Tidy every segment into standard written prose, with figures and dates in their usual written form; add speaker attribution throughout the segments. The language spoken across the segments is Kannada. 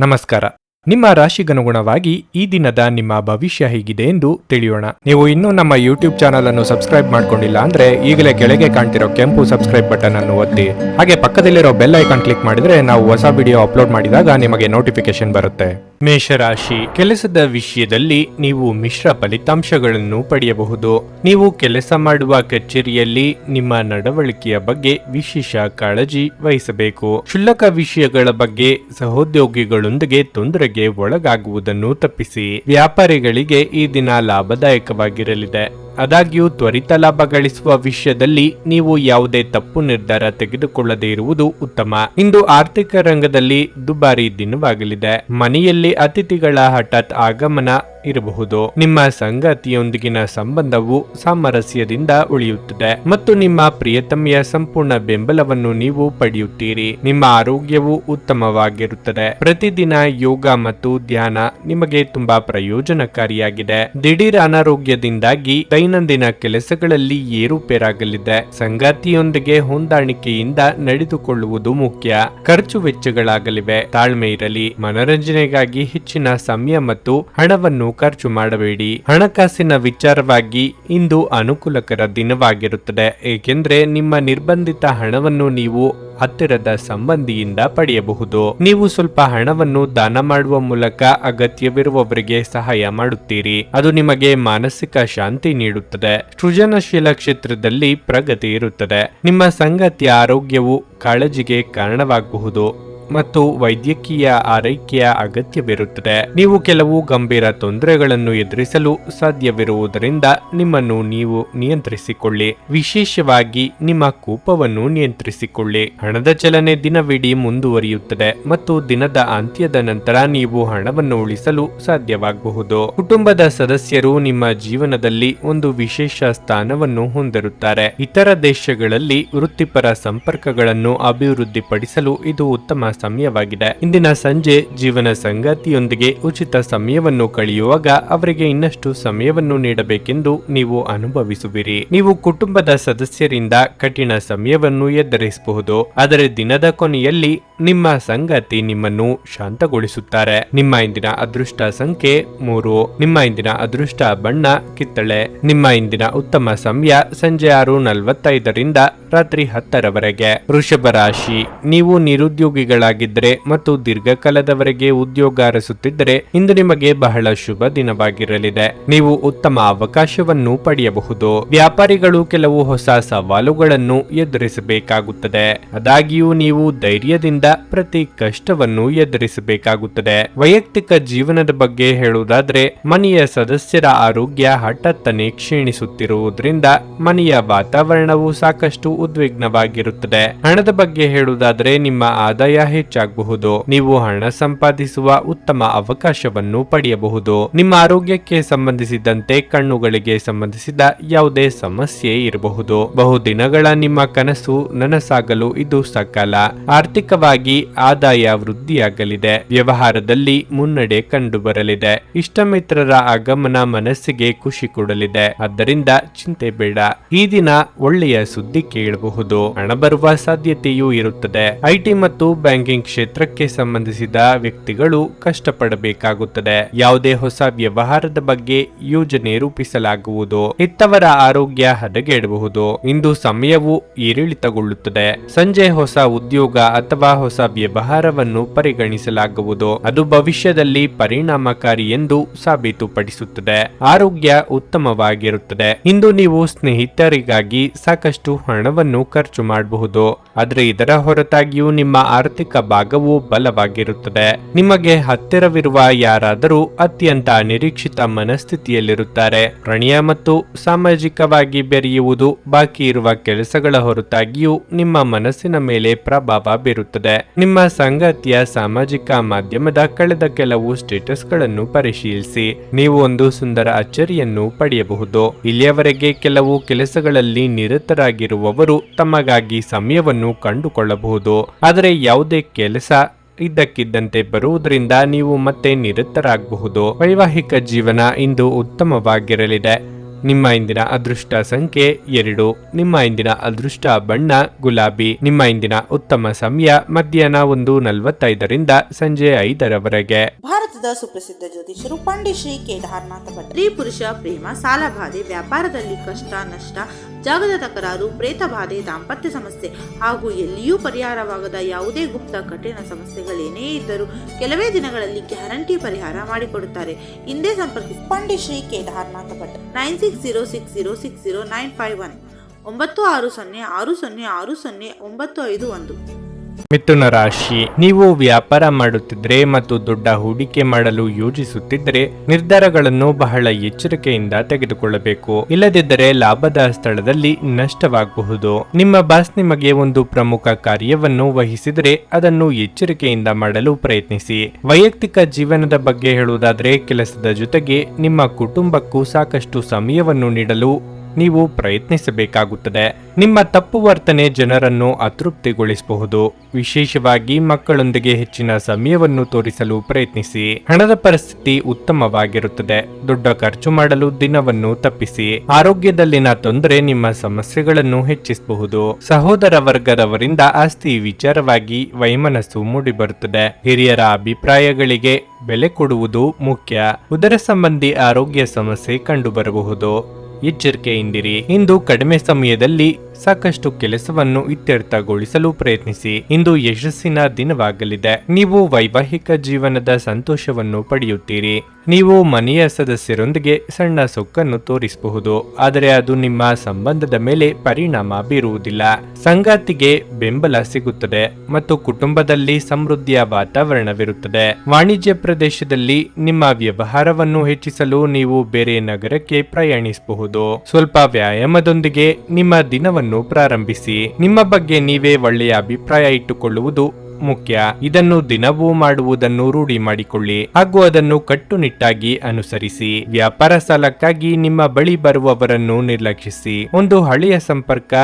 Speaker 1: ನಮಸ್ಕಾರ. ನಿಮ್ಮ ರಾಶಿಗನುಗುಣವಾಗಿ ಈ ದಿನದ ನಿಮ್ಮ ಭವಿಷ್ಯ ಹೇಗಿದೆ ಎಂದು ತಿಳಿಯೋಣ. ನೀವು ಇನ್ನೂ ನಮ್ಮ ಯೂಟ್ಯೂಬ್ ಚಾನಲ್ ಅನ್ನು ಸಬ್ಸ್ಕ್ರೈಬ್ ಮಾಡ್ಕೊಂಡಿಲ್ಲ ಅಂದ್ರೆ ಈಗಲೇ ಕೆಳಗೆ ಕಾಣ್ತಿರೋ ಕೆಂಪು ಸಬ್ಸ್ಕ್ರೈಬ್ ಬಟನ್ ಅನ್ನು ಒತ್ತಿ. ಹಾಗೆ ಪಕ್ಕದಲ್ಲಿರೋ ಬೆಲ್ ಐಕಾನ್ ಕ್ಲಿಕ್ ಮಾಡಿದ್ರೆ ನಾವು ಹೊಸ ವಿಡಿಯೋ ಅಪ್ಲೋಡ್ ಮಾಡಿದಾಗ ನಿಮಗೆ ನೋಟಿಫಿಕೇಶನ್ ಬರುತ್ತೆ. ಮೇಷರಾಶಿ, ಕೆಲಸದ ವಿಷಯದಲ್ಲಿ ನೀವು ಮಿಶ್ರ ಫಲಿತಾಂಶಗಳನ್ನು ಪಡೆಯಬಹುದು. ನೀವು ಕೆಲಸ ಮಾಡುವ ಕಚೇರಿಯಲ್ಲಿ ನಿಮ್ಮ ನಡವಳಿಕೆಯ ಬಗ್ಗೆ ವಿಶೇಷ ಕಾಳಜಿ ವಹಿಸಬೇಕು. ಕ್ಷುಲ್ಲಕ ವಿಷಯಗಳ ಬಗ್ಗೆ ಸಹೋದ್ಯೋಗಿಗಳೊಂದಿಗೆ ತೊಂದರೆಗೆ ಒಳಗಾಗುವುದನ್ನು ತಪ್ಪಿಸಿ. ವ್ಯಾಪಾರಿಗಳಿಗೆ ಈ ದಿನ ಲಾಭದಾಯಕವಾಗಿರಲಿದೆ. ಆದಾಗ್ಯೂ ತ್ವರಿತ ಲಾಭ ಗಳಿಸುವ ವಿಷಯದಲ್ಲಿ ನೀವು ಯಾವುದೇ ತಪ್ಪು ನಿರ್ಧಾರ ತೆಗೆದುಕೊಳ್ಳದೇ ಇರುವುದು ಉತ್ತಮ. ಇಂದು ಆರ್ಥಿಕ ರಂಗದಲ್ಲಿ ದುಬಾರಿ ದಿನವಾಗಲಿದೆ. ಮನೆಯಲ್ಲಿ ಅತಿಥಿಗಳ ಹಠಾತ್ ಆಗಮನ ಇರಬಹುದು. ನಿಮ್ಮ ಸಂಗಾತಿಯೊಂದಿಗಿನ ಸಂಬಂಧವು ಸಾಮರಸ್ಯದಿಂದ ಉಳಿಯುತ್ತದೆ ಮತ್ತು ನಿಮ್ಮ ಪ್ರಿಯತಮೆಯ ಸಂಪೂರ್ಣ ಬೆಂಬಲವನ್ನು ನೀವು ಪಡೆಯುತ್ತೀರಿ. ನಿಮ್ಮ ಆರೋಗ್ಯವು ಉತ್ತಮವಾಗಿರುತ್ತದೆ. ಪ್ರತಿದಿನ ಯೋಗ ಮತ್ತು ಧ್ಯಾನ ನಿಮಗೆ ತುಂಬಾ ಪ್ರಯೋಜನಕಾರಿಯಾಗಿದೆ. ದಿಢೀರ್ ಅನಾರೋಗ್ಯದಿಂದಾಗಿ ದೈನಂದಿನ ಕೆಲಸಗಳಲ್ಲಿ ಏರುಪೇರಾಗಲಿದೆ. ಸಂಗಾತಿಯೊಂದಿಗೆ ಹೊಂದಾಣಿಕೆಯಿಂದ ನಡೆದುಕೊಳ್ಳುವುದು ಮುಖ್ಯ. ಖರ್ಚು ವೆಚ್ಚಗಳಾಗಲಿವೆ. ತಾಳ್ಮೆ ಇರಲಿ. ಮನರಂಜನೆಗಾಗಿ ಹೆಚ್ಚಿನ ಸಮಯ ಮತ್ತು ಹಣವನ್ನು ಖರ್ಚು ಮಾಡಬೇಡಿ. ಹಣಕಾಸಿನ ವಿಚಾರವಾಗಿ ಇಂದು ಅನುಕೂಲಕರ ದಿನವಾಗಿರುತ್ತದೆ, ಏಕೆಂದರೆ ನಿಮ್ಮ ನಿರ್ಬಂಧಿತ ಹಣವನ್ನು ನೀವು ಹತ್ತಿರದ ಸಂಬಂಧಿಯಿಂದ ಪಡೆಯಬಹುದು. ನೀವು ಸ್ವಲ್ಪ ಹಣವನ್ನು ದಾನ ಮಾಡುವ ಮೂಲಕ ಅಗತ್ಯವಿರುವವರಿಗೆ ಸಹಾಯ ಮಾಡುತ್ತೀರಿ. ಅದು ನಿಮಗೆ ಮಾನಸಿಕ ಶಾಂತಿ ನೀಡುತ್ತದೆ. ಸೃಜನಶೀಲ ಕ್ಷೇತ್ರದಲ್ಲಿ ಪ್ರಗತಿ ಇರುತ್ತದೆ. ನಿಮ್ಮ ಸಂಗಾತಿಯ ಆರೋಗ್ಯವು ಕಾಳಜಿಗೆ ಕಾರಣವಾಗಬಹುದು ಮತ್ತು ವೈದ್ಯಕೀಯ ಆರೈಕೆಯ ಅಗತ್ಯವಿರುತ್ತದೆ. ನೀವು ಕೆಲವು ಗಂಭೀರ ತೊಂದರೆಗಳನ್ನು ಎದುರಿಸಲು ಸಾಧ್ಯವಿರುವುದರಿಂದ ನಿಮ್ಮನ್ನು ನೀವು ನಿಯಂತ್ರಿಸಿಕೊಳ್ಳಿ. ವಿಶೇಷವಾಗಿ ನಿಮ್ಮ ಕೋಪವನ್ನು ನಿಯಂತ್ರಿಸಿಕೊಳ್ಳಿ. ಹಣದ ಚಲನೆ ದಿನವಿಡೀ ಮುಂದುವರಿಯುತ್ತದೆ ಮತ್ತು ದಿನದ ಅಂತ್ಯದ ನಂತರ ನೀವು ಹಣವನ್ನು ಉಳಿಸಲು ಸಾಧ್ಯವಾಗಬಹುದು. ಕುಟುಂಬದ ಸದಸ್ಯರು ನಿಮ್ಮ ಜೀವನದಲ್ಲಿ ಒಂದು ವಿಶೇಷ ಸ್ಥಾನವನ್ನು ಹೊಂದಿರುತ್ತಾರೆ. ಇತರ ದೇಶಗಳಲ್ಲಿ ವೃತ್ತಿಪರ ಸಂಪರ್ಕಗಳನ್ನು ಅಭಿವೃದ್ಧಿಪಡಿಸಲು ಇದು ಉತ್ತಮ ಸಮಯವಾಗಿದೆ. ಇಂದಿನ ಸಂಜೆ ಜೀವನ ಸಂಗಾತಿಯೊಂದಿಗೆ ಉಚಿತ ಸಮಯವನ್ನು ಕಳೆಯುವಾಗ ಅವರಿಗೆ ಇನ್ನಷ್ಟು ಸಮಯವನ್ನು ನೀಡಬೇಕೆಂದು ನೀವು ಅನುಭವಿಸುವಿರಿ. ನೀವು ಕುಟುಂಬದ ಸದಸ್ಯರಿಂದ ಕಠಿಣ ಸಮಯವನ್ನು ಎದುರಿಸಬಹುದು, ಆದರೆ ದಿನದ ಕೊನೆಯಲ್ಲಿ ನಿಮ್ಮ ಸಂಗಾತಿ ನಿಮ್ಮನ್ನು ಶಾಂತಗೊಳಿಸುತ್ತಾರೆ. ನಿಮ್ಮ ಇಂದಿನ ಅದೃಷ್ಟ ಸಂಖ್ಯೆ 3. ನಿಮ್ಮ ಇಂದಿನ ಅದೃಷ್ಟ ಬಣ್ಣ ಕಿತ್ತಳೆ. ನಿಮ್ಮ ಇಂದಿನ ಉತ್ತಮ ಸಮಯ ಸಂಜೆ 6:45ರಿಂದ ರಾತ್ರಿ 10ರವರೆಗೆ. ವೃಷಭ ರಾಶಿ, ನೀವು ನಿರುದ್ಯೋಗಿಗಳಾಗಿದ್ದರೆ ಮತ್ತು ದೀರ್ಘಕಾಲದವರೆಗೆ ಉದ್ಯೋಗ ಅರಸುತ್ತಿದ್ದರೆ ಇಂದು ನಿಮಗೆ ಬಹಳ ಶುಭ ದಿನವಾಗಿರಲಿದೆ. ನೀವು ಉತ್ತಮ ಅವಕಾಶವನ್ನು ಪಡೆಯಬಹುದು. ವ್ಯಾಪಾರಿಗಳು ಕೆಲವು ಹೊಸ ಸವಾಲುಗಳನ್ನು ಎದುರಿಸಬೇಕಾಗುತ್ತದೆ. ಆದಾಗ್ಯೂ ನೀವು ಧೈರ್ಯದಿಂದ ಪ್ರತಿ ಕಷ್ಟವನ್ನು ಎದುರಿಸಬೇಕಾಗುತ್ತದೆ. ವೈಯಕ್ತಿಕ ಜೀವನದ ಬಗ್ಗೆ ಹೇಳುವುದಾದ್ರೆ, ಮನೆಯ ಸದಸ್ಯರ ಆರೋಗ್ಯ ಹಠಾತ್ತನೆ ಕ್ಷೀಣಿಸುತ್ತಿರುವುದರಿಂದ ಮನೆಯ ವಾತಾವರಣವು ಸಾಕಷ್ಟು ಉದ್ವಿಗ್ನವಾಗಿರುತ್ತದೆ. ಹಣದ ಬಗ್ಗೆ ಹೇಳುವುದಾದ್ರೆ, ನಿಮ್ಮ ಆದಾಯ ಹೆಚ್ಚಾಗಬಹುದು. ನೀವು ಹಣ ಸಂಪಾದಿಸುವ ಉತ್ತಮ ಅವಕಾಶವನ್ನು ಪಡೆಯಬಹುದು. ನಿಮ್ಮ ಆರೋಗ್ಯಕ್ಕೆ ಸಂಬಂಧಿಸಿದಂತೆ ಕಣ್ಣುಗಳಿಗೆ ಸಂಬಂಧಿಸಿದ ಯಾವುದೇ ಸಮಸ್ಯೆ ಇರಬಹುದು. ಬಹುದಿನಗಳ ನಿಮ್ಮ ಕನಸು ನನಸಾಗಲು ಇದು ಸಕಾಲ. ಆರ್ಥಿಕವಾಗಿ ಆದಾಯ ವೃದ್ಧಿಯಾಗಲಿದೆ. ವ್ಯವಹಾರದಲ್ಲಿ ಮುನ್ನಡೆ ಕಂಡುಬರಲಿದೆ. ಇಷ್ಟಮಿತ್ರರ ಆಗಮನ ಮನಸ್ಸಿಗೆ ಖುಷಿ ಕೊಡಲಿದೆ. ಆದ್ದರಿಂದ ಚಿಂತೆ ಬೇಡ. ಈ ದಿನ ಒಳ್ಳೆಯ ಸುದ್ದಿ ಕೇಳಬಹುದು. ಹಣ ಬರುವ ಸಾಧ್ಯತೆಯೂ ಇರುತ್ತದೆ. ಐಟಿ ಮತ್ತು ಬ್ಯಾಂಕಿಂಗ್ ಕ್ಷೇತ್ರಕ್ಕೆ ಸಂಬಂಧಿಸಿದ ವ್ಯಕ್ತಿಗಳು ಕಷ್ಟಪಡಬೇಕಾಗುತ್ತದೆ. ಯಾವುದೇ ಹೊಸ ವ್ಯವಹಾರದ ಬಗ್ಗೆ ಯೋಜನೆ ರೂಪಿಸಲಾಗುವುದು. ಹೆತ್ತವರ ಆರೋಗ್ಯ ಹದಗೆಡಬಹುದು. ಇಂದು ಸಮಯವು ಏರಿಳಿತಗೊಳ್ಳುತ್ತದೆ. ಸಂಜೆ ಹೊಸ ಉದ್ಯೋಗ ಅಥವಾ ಹೊಸ ವ್ಯವಹಾರವನ್ನು ಪರಿಗಣಿಸಲಾಗುವುದು. ಅದು ಭವಿಷ್ಯದಲ್ಲಿ ಪರಿಣಾಮಕಾರಿ ಎಂದು ಸಾಬೀತುಪಡಿಸುತ್ತದೆ. ಆರೋಗ್ಯ ಉತ್ತಮವಾಗಿರುತ್ತದೆ. ಇಂದು ನೀವು ಸ್ನೇಹಿತರಿಗಾಗಿ ಸಾಕಷ್ಟು ಹಣವನ್ನು ಖರ್ಚು ಮಾಡಬಹುದು, ಆದರೆ ಇದರ ಹೊರತಾಗಿಯೂ ನಿಮ್ಮ ಆರ್ಥಿಕ ಭಾಗವು ಬಲವಾಗಿರುತ್ತದೆ. ನಿಮಗೆ ಹತ್ತಿರವಿರುವ ಯಾರಾದರೂ ಅತ್ಯಂತ ಅನಿರೀಕ್ಷಿತ ಮನಸ್ಥಿತಿಯಲ್ಲಿರುತ್ತಾರೆ. ಪ್ರಣಯ ಮತ್ತು ಸಾಮಾಜಿಕವಾಗಿ ಬೆರೆಯುವುದು ಬಾಕಿ ಇರುವ ಕೆಲಸಗಳ ಹೊರತಾಗಿಯೂ ನಿಮ್ಮ ಮನಸ್ಸಿನ ಮೇಲೆ ಪ್ರಭಾವ ಬೀರುತ್ತದೆ. ನಿಮ್ಮ ಸಂಗಾತಿಯ ಸಾಮಾಜಿಕ ಮಾಧ್ಯಮದ ಕಳೆದ ಕೆಲವು ಸ್ಟೇಟಸ್ಗಳನ್ನು ಪರಿಶೀಲಿಸಿ. ನೀವು ಒಂದು ಸುಂದರ ಅಚ್ಚರಿಯನ್ನು ಪಡೆಯಬಹುದು. ಇಲ್ಲಿಯವರೆಗೆ ಕೆಲವು ಕೆಲಸಗಳಲ್ಲಿ ನಿರತರಾಗಿರುವವರು ತಮಗಾಗಿ ಸಮಯವನ್ನು ಕಂಡುಕೊಳ್ಳಬಹುದು, ಆದರೆ ಯಾವುದೇ ಕೆಲಸ ಇದ್ದಕ್ಕಿದ್ದಂತೆ ಬರುವುದರಿಂದ ನೀವು ಮತ್ತೆ ನಿರತರಾಗಬಹುದು. ವೈವಾಹಿಕ ಜೀವನ ಇಂದು ಉತ್ತಮವಾಗಿರಲಿದೆ. ನಿಮ್ಮ ಇಂದಿನ ಅದೃಷ್ಟ ಸಂಖ್ಯೆ 2. ನಿಮ್ಮ ಇಂದಿನ ಅದೃಷ್ಟ ಬಣ್ಣ ಗುಲಾಬಿ. ನಿಮ್ಮ ಇಂದಿನ ಉತ್ತಮ ಸಮಯ ಮಧ್ಯಾಹ್ನ 1:45 ಸಂಜೆ 5
Speaker 2: ಭಾರತದ ಸುಪ್ರಸಿದ್ಧ ಜ್ಯೋತಿಷರು ಪಂಡಿತ್ ಶ್ರೀ ಕೇದಾರನಾಥ ಭಟ್. ಸ್ತ್ರೀ ಪುರುಷ ಪ್ರೇಮ, ಸಾಲಬಾಧೆ, ವ್ಯಾಪಾರದಲ್ಲಿ ಕಷ್ಟ ನಷ್ಟ, ಜಾಗದ ತಕರಾರು, ಪ್ರೇತ ಬಾಧೆ, ದಾಂಪತ್ಯ ಸಮಸ್ಯೆ ಹಾಗೂ ಎಲ್ಲಿಯೂ ಪರಿಹಾರವಾಗದ ಯಾವುದೇ ಗುಪ್ತ ಕಠಿಣ ಸಮಸ್ಯೆಗಳೇನೇ ಇದ್ದರೂ ಕೆಲವೇ ದಿನಗಳಲ್ಲಿ ಗ್ಯಾರಂಟಿ ಪರಿಹಾರ ಮಾಡಿಕೊಡುತ್ತಾರೆ. ಹಿಂದೆ ಸಂಪರ್ಕಿಸಿ ಪಂಡಿತ್ ಶ್ರೀ ಕೇದಾರನಾಥ ಭಟ್ 9606060951 9606060951.
Speaker 1: ಮಿಥುನ ರಾಶಿ. ನೀವು ವ್ಯಾಪಾರ ಮಾಡುತ್ತಿದ್ರೆ ಮತ್ತು ದೊಡ್ಡ ಹೂಡಿಕೆ ಮಾಡಲು ಯೋಜಿಸುತ್ತಿದ್ದರೆ ನಿರ್ಧಾರಗಳನ್ನು ಬಹಳ ಎಚ್ಚರಿಕೆಯಿಂದ ತೆಗೆದುಕೊಳ್ಳಬೇಕು. ಇಲ್ಲದಿದ್ದರೆ ಲಾಭದ ಸ್ಥಳದಲ್ಲಿ ನಷ್ಟವಾಗಬಹುದು. ನಿಮ್ಮ ಬಾಸ್ ನಿಮಗೆ ಒಂದು ಪ್ರಮುಖ ಕಾರ್ಯವನ್ನು ವಹಿಸಿದರೆ ಅದನ್ನು ಎಚ್ಚರಿಕೆಯಿಂದ ಮಾಡಲು ಪ್ರಯತ್ನಿಸಿ. ವೈಯಕ್ತಿಕ ಜೀವನದ ಬಗ್ಗೆ ಹೇಳುವುದಾದರೆ ಕೆಲಸದ ಜೊತೆಗೆ ನಿಮ್ಮ ಕುಟುಂಬಕ್ಕೂ ಸಾಕಷ್ಟು ಸಮಯವನ್ನು ನೀಡಲು ನೀವು ಪ್ರಯತ್ನಿಸಬೇಕಾಗುತ್ತದೆ. ನಿಮ್ಮ ತಪ್ಪು ವರ್ತನೆ ಜನರನ್ನು ಅತೃಪ್ತಿಗೊಳಿಸಬಹುದು. ವಿಶೇಷವಾಗಿ ಮಕ್ಕಳೊಂದಿಗೆ ಹೆಚ್ಚಿನ ಸಮಯವನ್ನು ತೋರಿಸಲು ಪ್ರಯತ್ನಿಸಿ. ಹಣದ ಪರಿಸ್ಥಿತಿ ಉತ್ತಮವಾಗಿರುತ್ತದೆ. ದೊಡ್ಡ ಖರ್ಚು ಮಾಡಲು ದಿನವನ್ನು ತಪ್ಪಿಸಿ. ಆರೋಗ್ಯದಲ್ಲಿನ ತೊಂದರೆ ನಿಮ್ಮ ಸಮಸ್ಯೆಗಳನ್ನು ಹೆಚ್ಚಿಸಬಹುದು. ಸಹೋದರ ವರ್ಗದವರಿಂದ ಆಸ್ತಿ ವಿಚಾರವಾಗಿ ವೈಮನಸ್ಸು ಮೂಡಿಬರುತ್ತದೆ. ಹಿರಿಯರ ಅಭಿಪ್ರಾಯಗಳಿಗೆ ಬೆಲೆ ಕೊಡುವುದು ಮುಖ್ಯ. ಉದರ ಸಂಬಂಧಿ ಆರೋಗ್ಯ ಸಮಸ್ಯೆ ಕಂಡುಬರಬಹುದು. ಎಚ್ಚರಿಕೆಯಿಂದಿರಿ. ಇಂದು ಕಡಿಮೆ ಸಮಯದಲ್ಲಿ ಸಾಕಷ್ಟು ಕೆಲಸವನ್ನು ಇತ್ಯರ್ಥಗೊಳಿಸಲು ಪ್ರಯತ್ನಿಸಿ. ಇಂದು ಯಶಸ್ಸಿನ ದಿನವಾಗಲಿದೆ. ನೀವು ವೈವಾಹಿಕ ಜೀವನದ ಸಂತೋಷವನ್ನು ಪಡೆಯುತ್ತೀರಿ. ನೀವು ಮನೆಯ ಸದಸ್ಯರೊಂದಿಗೆ ಸಣ್ಣ ಸೊಕ್ಕನ್ನು ತೋರಿಸಬಹುದು, ಆದರೆ ಅದು ನಿಮ್ಮ ಸಂಬಂಧದ ಮೇಲೆ ಪರಿಣಾಮ ಬೀರುವುದಿಲ್ಲ. ಸಂಗಾತಿಗೆ ಬೆಂಬಲ ಸಿಗುತ್ತದೆ ಮತ್ತು ಕುಟುಂಬದಲ್ಲಿ ಸಮೃದ್ಧಿಯ ವಾತಾವರಣವಿರುತ್ತದೆ. ವಾಣಿಜ್ಯ ಪ್ರದೇಶದಲ್ಲಿ ನಿಮ್ಮ ವ್ಯವಹಾರವನ್ನು ಹೆಚ್ಚಿಸಲು ನೀವು ಬೇರೆ ನಗರಕ್ಕೆ ಪ್ರಯಾಣಿಸಬಹುದು. ಸ್ವಲ್ಪ ವ್ಯಾಯಾಮದೊಂದಿಗೆ ನಿಮ್ಮ ದಿನವನ್ನು ಪ್ರಾರಂಭಿಸಿ. ನಿಮ್ಮ ಬಗ್ಗೆ ನೀವೇ ಒಳ್ಳೆಯ ಅಭಿಪ್ರಾಯ ಇಟ್ಟುಕೊಳ್ಳುವುದು ಮುಖ್ಯ. ಇದನ್ನು ದಿನವೂ ಮಾಡುವುದನ್ನು ರೂಢಿ ಮಾಡಿಕೊಳ್ಳಿ ಹಾಗೂ ಅದನ್ನು ಕಟ್ಟುನಿಟ್ಟಾಗಿ ಅನುಸರಿಸಿ. ವ್ಯಾಪಾರ ಸಾಲಕ್ಕಾಗಿ ನಿಮ್ಮ ಬಳಿ ಬರುವವರನ್ನು ನಿರ್ಲಕ್ಷಿಸಿ. ಒಂದು ಹಳೆಯ ಸಂಪರ್ಕ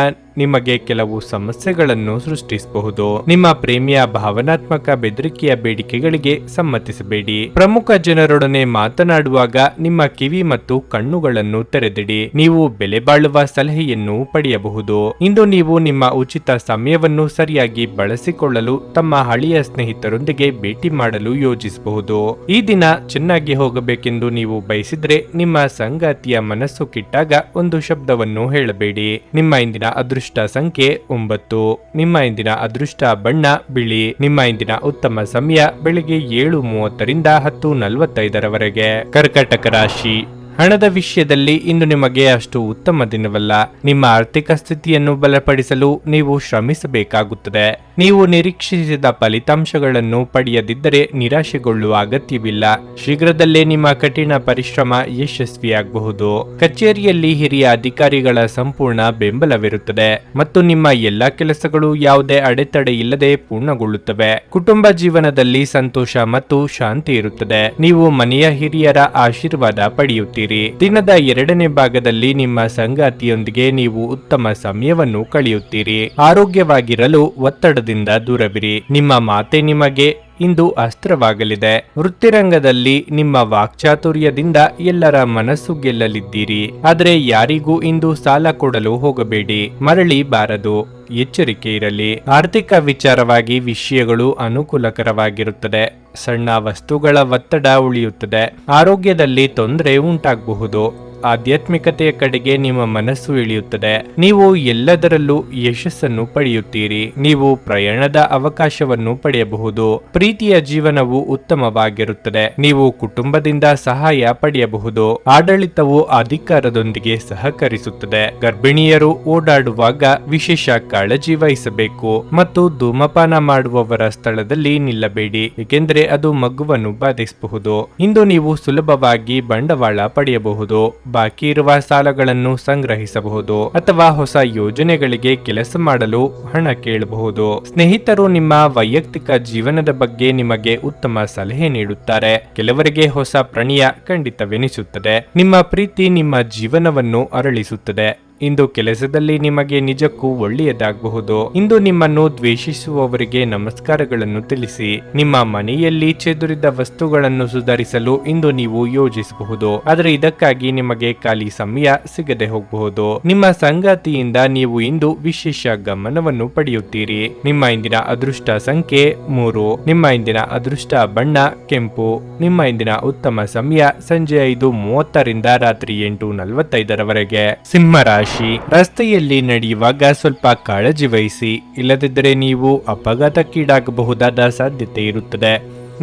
Speaker 1: ನಿಮಗೆ ಕೆಲವು ಸಮಸ್ಯೆಗಳನ್ನು ಸೃಷ್ಟಿಸಬಹುದು. ನಿಮ್ಮ ಪ್ರೇಮಿಯ ಭಾವನಾತ್ಮಕ ಬೆದರಿಕೆಯ ಬೇಡಿಕೆಗಳಿಗೆ ಸಮ್ಮತಿಸಬೇಡಿ. ಪ್ರಮುಖ ಜನರೊಡನೆ ಮಾತನಾಡುವಾಗ ನಿಮ್ಮ ಕಿವಿ ಮತ್ತು ಕಣ್ಣುಗಳನ್ನು ತೆರೆದಿಡಿ. ನೀವು ಬೆಲೆ ಬಾಳುವ ಸಲಹೆಯನ್ನು ಪಡೆಯಬಹುದು. ಇಂದು ನೀವು ನಿಮ್ಮ ಉಚಿತ ಸಮಯವನ್ನು ಸರಿಯಾಗಿ ಬಳಸಿಕೊಳ್ಳಲು ತಮ್ಮ ಹಳೆಯ ಸ್ನೇಹಿತರೊಂದಿಗೆ ಭೇಟಿ ಮಾಡಲು ಯೋಜಿಸಬಹುದು. ಈ ದಿನ ಚೆನ್ನಾಗಿ ಹೋಗಬೇಕೆಂದು ನೀವು ಬಯಸಿದ್ರೆ ನಿಮ್ಮ ಸಂಗಾತಿಯ ಮನಸ್ಸು ಕಿಟ್ಟಾಗ ಒಂದು ಶಬ್ದವನ್ನು ಹೇಳಬೇಡಿ. ನಿಮ್ಮ ಇಂದಿನ ಅದೃಷ್ಟ ಸಂಖ್ಯೆ 9. ನಿಮ್ಮ ಇಂದಿನ ಅದೃಷ್ಟ ಬಣ್ಣ ಬಿಳಿ. ನಿಮ್ಮ ಇಂದಿನ ಉತ್ತಮ ಸಮಯ ಬೆಳಿಗ್ಗೆ 7:30 10:45. ಕರ್ಕಾಟಕ ರಾಶಿ. ಹಣದ ವಿಷಯದಲ್ಲಿ ಇಂದು ನಿಮಗೆ ಅಷ್ಟು ಉತ್ತಮ ದಿನವಲ್ಲ. ನಿಮ್ಮ ಆರ್ಥಿಕ ಸ್ಥಿತಿಯನ್ನು ಬಲಪಡಿಸಲು ನೀವು ಶ್ರಮಿಸಬೇಕಾಗುತ್ತದೆ. ನೀವು ನಿರೀಕ್ಷಿಸಿದ ಫಲಿತಾಂಶಗಳನ್ನು ಪಡೆಯದಿದ್ದರೆ ನಿರಾಶೆಗೊಳ್ಳುವ ಅಗತ್ಯವಿಲ್ಲ. ಶೀಘ್ರದಲ್ಲೇ ನಿಮ್ಮ ಕಠಿಣ ಪರಿಶ್ರಮ ಯಶಸ್ವಿಯಾಗಬಹುದು. ಕಚೇರಿಯಲ್ಲಿ ಹಿರಿಯ ಅಧಿಕಾರಿಗಳ ಸಂಪೂರ್ಣ ಬೆಂಬಲವಿರುತ್ತದೆ ಮತ್ತು ನಿಮ್ಮ ಎಲ್ಲಾ ಕೆಲಸಗಳು ಯಾವುದೇ ಅಡೆತಡೆ ಇಲ್ಲದೆ ಪೂರ್ಣಗೊಳ್ಳುತ್ತವೆ. ಕುಟುಂಬ ಜೀವನದಲ್ಲಿ ಸಂತೋಷ ಮತ್ತು ಶಾಂತಿ ಇರುತ್ತದೆ. ನೀವು ಮನೆಯ ಹಿರಿಯರ ಆಶೀರ್ವಾದ ಪಡೆಯುತ್ತೀರಿ. ದಿನದ 2ನೇ ಭಾಗದಲ್ಲಿ ನಿಮ್ಮ ಸಂಗಾತಿಯೊಂದಿಗೆ ನೀವು ಉತ್ತಮ ಸಮಯವನ್ನು ಕಳೆಯುತ್ತೀರಿ. ಆರೋಗ್ಯವಾಗಿರಲು ಒತ್ತಡದಿಂದ ದೂರವಿರಿ. ನಿಮ್ಮ ಮಾತೆ ನಿಮಗೆ ಇಂದು ಅಸ್ತ್ರವಾಗಲಿದೆ. ವೃತ್ತಿರಂಗದಲ್ಲಿ ನಿಮ್ಮ ವಾಕ್ಚಾತುರ್ಯದಿಂದ ಎಲ್ಲರ ಮನಸ್ಸು ಗೆಲ್ಲಲಿದ್ದೀರಿ. ಆದರೆ ಯಾರಿಗೂ ಇಂದು ಸಾಲ ಕೊಡಲು ಹೋಗಬೇಡಿ. ಮರಳಿ ಬಾರದು. ಎಚ್ಚರಿಕೆ ಇರಲಿ. ಆರ್ಥಿಕ ವಿಚಾರವಾಗಿ ವಿಷಯಗಳು ಅನುಕೂಲಕರವಾಗಿರುತ್ತದೆ. ಸಣ್ಣ ವಸ್ತುಗಳ ಒತ್ತಡ ಉಳಿಯುತ್ತದೆ. ಆರೋಗ್ಯದಲ್ಲಿ ತೊಂದರೆ ಉಂಟಾಗಬಹುದು. ಆಧ್ಯಾತ್ಮಿಕತೆಯ ಕಡೆಗೆ ನಿಮ್ಮ ಮನಸ್ಸು ಇಳಿಯುತ್ತದೆ. ನೀವು ಎಲ್ಲದರಲ್ಲೂ ಯಶಸ್ಸನ್ನು ಪಡೆಯುತ್ತೀರಿ. ನೀವು ಪ್ರಯಾಣದ ಅವಕಾಶವನ್ನು ಪಡೆಯಬಹುದು. ಪ್ರೀತಿಯ ಜೀವನವು ಉತ್ತಮವಾಗಿರುತ್ತದೆ. ನೀವು ಕುಟುಂಬದಿಂದ ಸಹಾಯ ಪಡೆಯಬಹುದು. ಆಡಳಿತವು ಅಧಿಕಾರದೊಂದಿಗೆ ಸಹಕರಿಸುತ್ತದೆ. ಗರ್ಭಿಣಿಯರು ಓಡಾಡುವಾಗ ವಿಶೇಷ ಕಾಳಜಿ ವಹಿಸಬೇಕು ಮತ್ತು ಧೂಮಪಾನ ಮಾಡುವವರ ಸ್ಥಳದಲ್ಲಿ ನಿಲ್ಲಬೇಡಿ, ಏಕೆಂದರೆ ಅದು ಮಗುವನ್ನು ಬಾಧಿಸಬಹುದು. ಇಂದು ನೀವು ಸುಲಭವಾಗಿ ಬಂಡವಾಳ ಪಡೆಯಬಹುದು. ಬಾಕಿ ಇರುವ ಸಾಲಗಳನ್ನು ಸಂಗ್ರಹಿಸಬಹುದು ಅಥವಾ ಹೊಸ ಯೋಜನೆಗಳಿಗೆ ಕೆಲಸ ಮಾಡಲು ಹಣ ಕೇಳಬಹುದು. ಸ್ನೇಹಿತರು ನಿಮ್ಮ ವೈಯಕ್ತಿಕ ಜೀವನದ ಬಗ್ಗೆ ನಿಮಗೆ ಉತ್ತಮ ಸಲಹೆ ನೀಡುತ್ತಾರೆ. ಕೆಲವರಿಗೆ ಹೊಸ ಪ್ರಣಯ ಖಂಡಿತವೆನಿಸುತ್ತದೆ. ನಿಮ್ಮ ಪ್ರೀತಿ ನಿಮ್ಮ ಜೀವನವನ್ನು ಅರಳಿಸುತ್ತದೆ. ಇಂದು ಕೆಲಸದಲ್ಲಿ ನಿಮಗೆ ನಿಜಕ್ಕೂ ಒಳ್ಳೆಯದಾಗಬಹುದು. ಇಂದು ನಿಮ್ಮನ್ನು ದ್ವೇಷಿಸುವವರಿಗೆ ನಮಸ್ಕಾರಗಳನ್ನು ತಿಳಿಸಿ. ನಿಮ್ಮ ಮನೆಯಲ್ಲಿ ಚೆದುರಿದ ವಸ್ತುಗಳನ್ನು ಸುಧಾರಿಸಲು ಇಂದು ನೀವು ಯೋಜಿಸಬಹುದು, ಆದರೆ ಇದಕ್ಕಾಗಿ ನಿಮಗೆ ಖಾಲಿ ಸಮಯ ಸಿಗದೆ ಹೋಗಬಹುದು. ನಿಮ್ಮ ಸಂಗಾತಿಯಿಂದ ನೀವು ಇಂದು ವಿಶೇಷ ಗಮನವನ್ನು ಪಡೆಯುತ್ತೀರಿ. ನಿಮ್ಮ ಇಂದಿನ ಅದೃಷ್ಟ ಸಂಖ್ಯೆ 3. ನಿಮ್ಮ ಇಂದಿನ ಅದೃಷ್ಟ ಬಣ್ಣ ಕೆಂಪು. ನಿಮ್ಮ ಇಂದಿನ ಉತ್ತಮ ಸಮಯ ಸಂಜೆ 5:30ರಿಂದ ರಾತ್ರಿ 8:45ರವರೆಗೆ. ಸಿಂಹ ರಾಶಿ. ರಸ್ತೆಯಲ್ಲಿ ನಡೆಯುವಾಗ ಸ್ವಲ್ಪ ಕಾಳಜಿ ವಹಿಸಿ, ಇಲ್ಲದಿದ್ದರೆ ನೀವು ಅಪಘಾತಕ್ಕೀಡಾಗಬಹುದಾದ ಸಾಧ್ಯತೆ ಇರುತ್ತದೆ.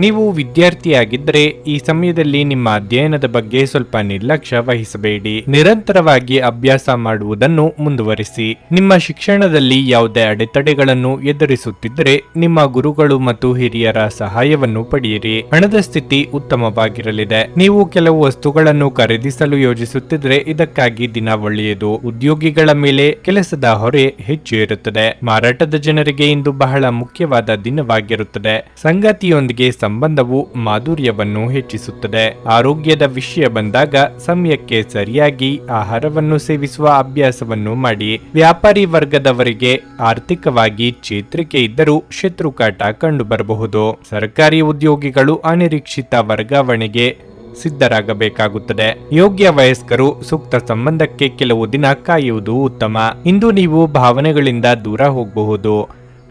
Speaker 1: ನೀವು ವಿದ್ಯಾರ್ಥಿಯಾಗಿದ್ದರೆ ಈ ಸಮಯದಲ್ಲಿ ನಿಮ್ಮ ಅಧ್ಯಯನದ ಬಗ್ಗೆ ಸ್ವಲ್ಪ ನಿರ್ಲಕ್ಷ್ಯ ವಹಿಸಬೇಡಿ. ನಿರಂತರವಾಗಿ ಅಭ್ಯಾಸ ಮಾಡುವುದನ್ನು ಮುಂದುವರಿಸಿ. ನಿಮ್ಮ ಶಿಕ್ಷಣದಲ್ಲಿ ಯಾವುದೇ ಅಡೆತಡೆಗಳನ್ನು ಎದುರಿಸುತ್ತಿದ್ದರೆ ನಿಮ್ಮ ಗುರುಗಳು ಮತ್ತು ಹಿರಿಯರ ಸಹಾಯವನ್ನು ಪಡೆಯಿರಿ. ಹಣದ ಸ್ಥಿತಿ ಉತ್ತಮವಾಗಿರಲಿದೆ. ನೀವು ಕೆಲವು ವಸ್ತುಗಳನ್ನು ಖರೀದಿಸಲು ಯೋಜಿಸುತ್ತಿದ್ದರೆ ಇದಕ್ಕಾಗಿ ದಿನ ಒಳ್ಳೆಯದು. ಉದ್ಯೋಗಿಗಳ ಮೇಲೆ ಕೆಲಸದ ಹೊರೆ ಹೆಚ್ಚು ಇರುತ್ತದೆ. ಮಾರಾಟದ ಜನರಿಗೆ ಇಂದು ಬಹಳ ಮುಖ್ಯವಾದ ದಿನವಾಗಿರುತ್ತದೆ. ಸಂಗಾತಿಯೊಂದಿಗೆ ಸಂಬಂಧವು ಮಾಧುರ್ಯವನ್ನು ಹೆಚ್ಚಿಸುತ್ತದೆ. ಆರೋಗ್ಯದ ವಿಷಯ ಬಂದಾಗ ಸಮಯಕ್ಕೆ ಸರಿಯಾಗಿ ಆಹಾರವನ್ನು ಸೇವಿಸುವ ಅಭ್ಯಾಸವನ್ನು ಮಾಡಿ. ವ್ಯಾಪಾರಿ ವರ್ಗದವರಿಗೆ ಆರ್ಥಿಕವಾಗಿ ಚೇತರಿಕೆ ಇದ್ದರೂ ಶತ್ರುಕಾಟ ಕಂಡುಬರಬಹುದು. ಸರ್ಕಾರಿ ಉದ್ಯೋಗಿಗಳು ಅನಿರೀಕ್ಷಿತ ವರ್ಗಾವಣೆಗೆ ಸಿದ್ಧರಾಗಬೇಕಾಗುತ್ತದೆ. ಯೋಗ್ಯ ವಯಸ್ಕರು ಸೂಕ್ತ ಸಂಬಂಧಕ್ಕೆ ಕೆಲವು ದಿನ ಕಾಯುವುದು ಉತ್ತಮ. ಇಂದು ನೀವು ಭಾವನೆಗಳಿಂದ ದೂರ ಹೋಗಬಹುದು.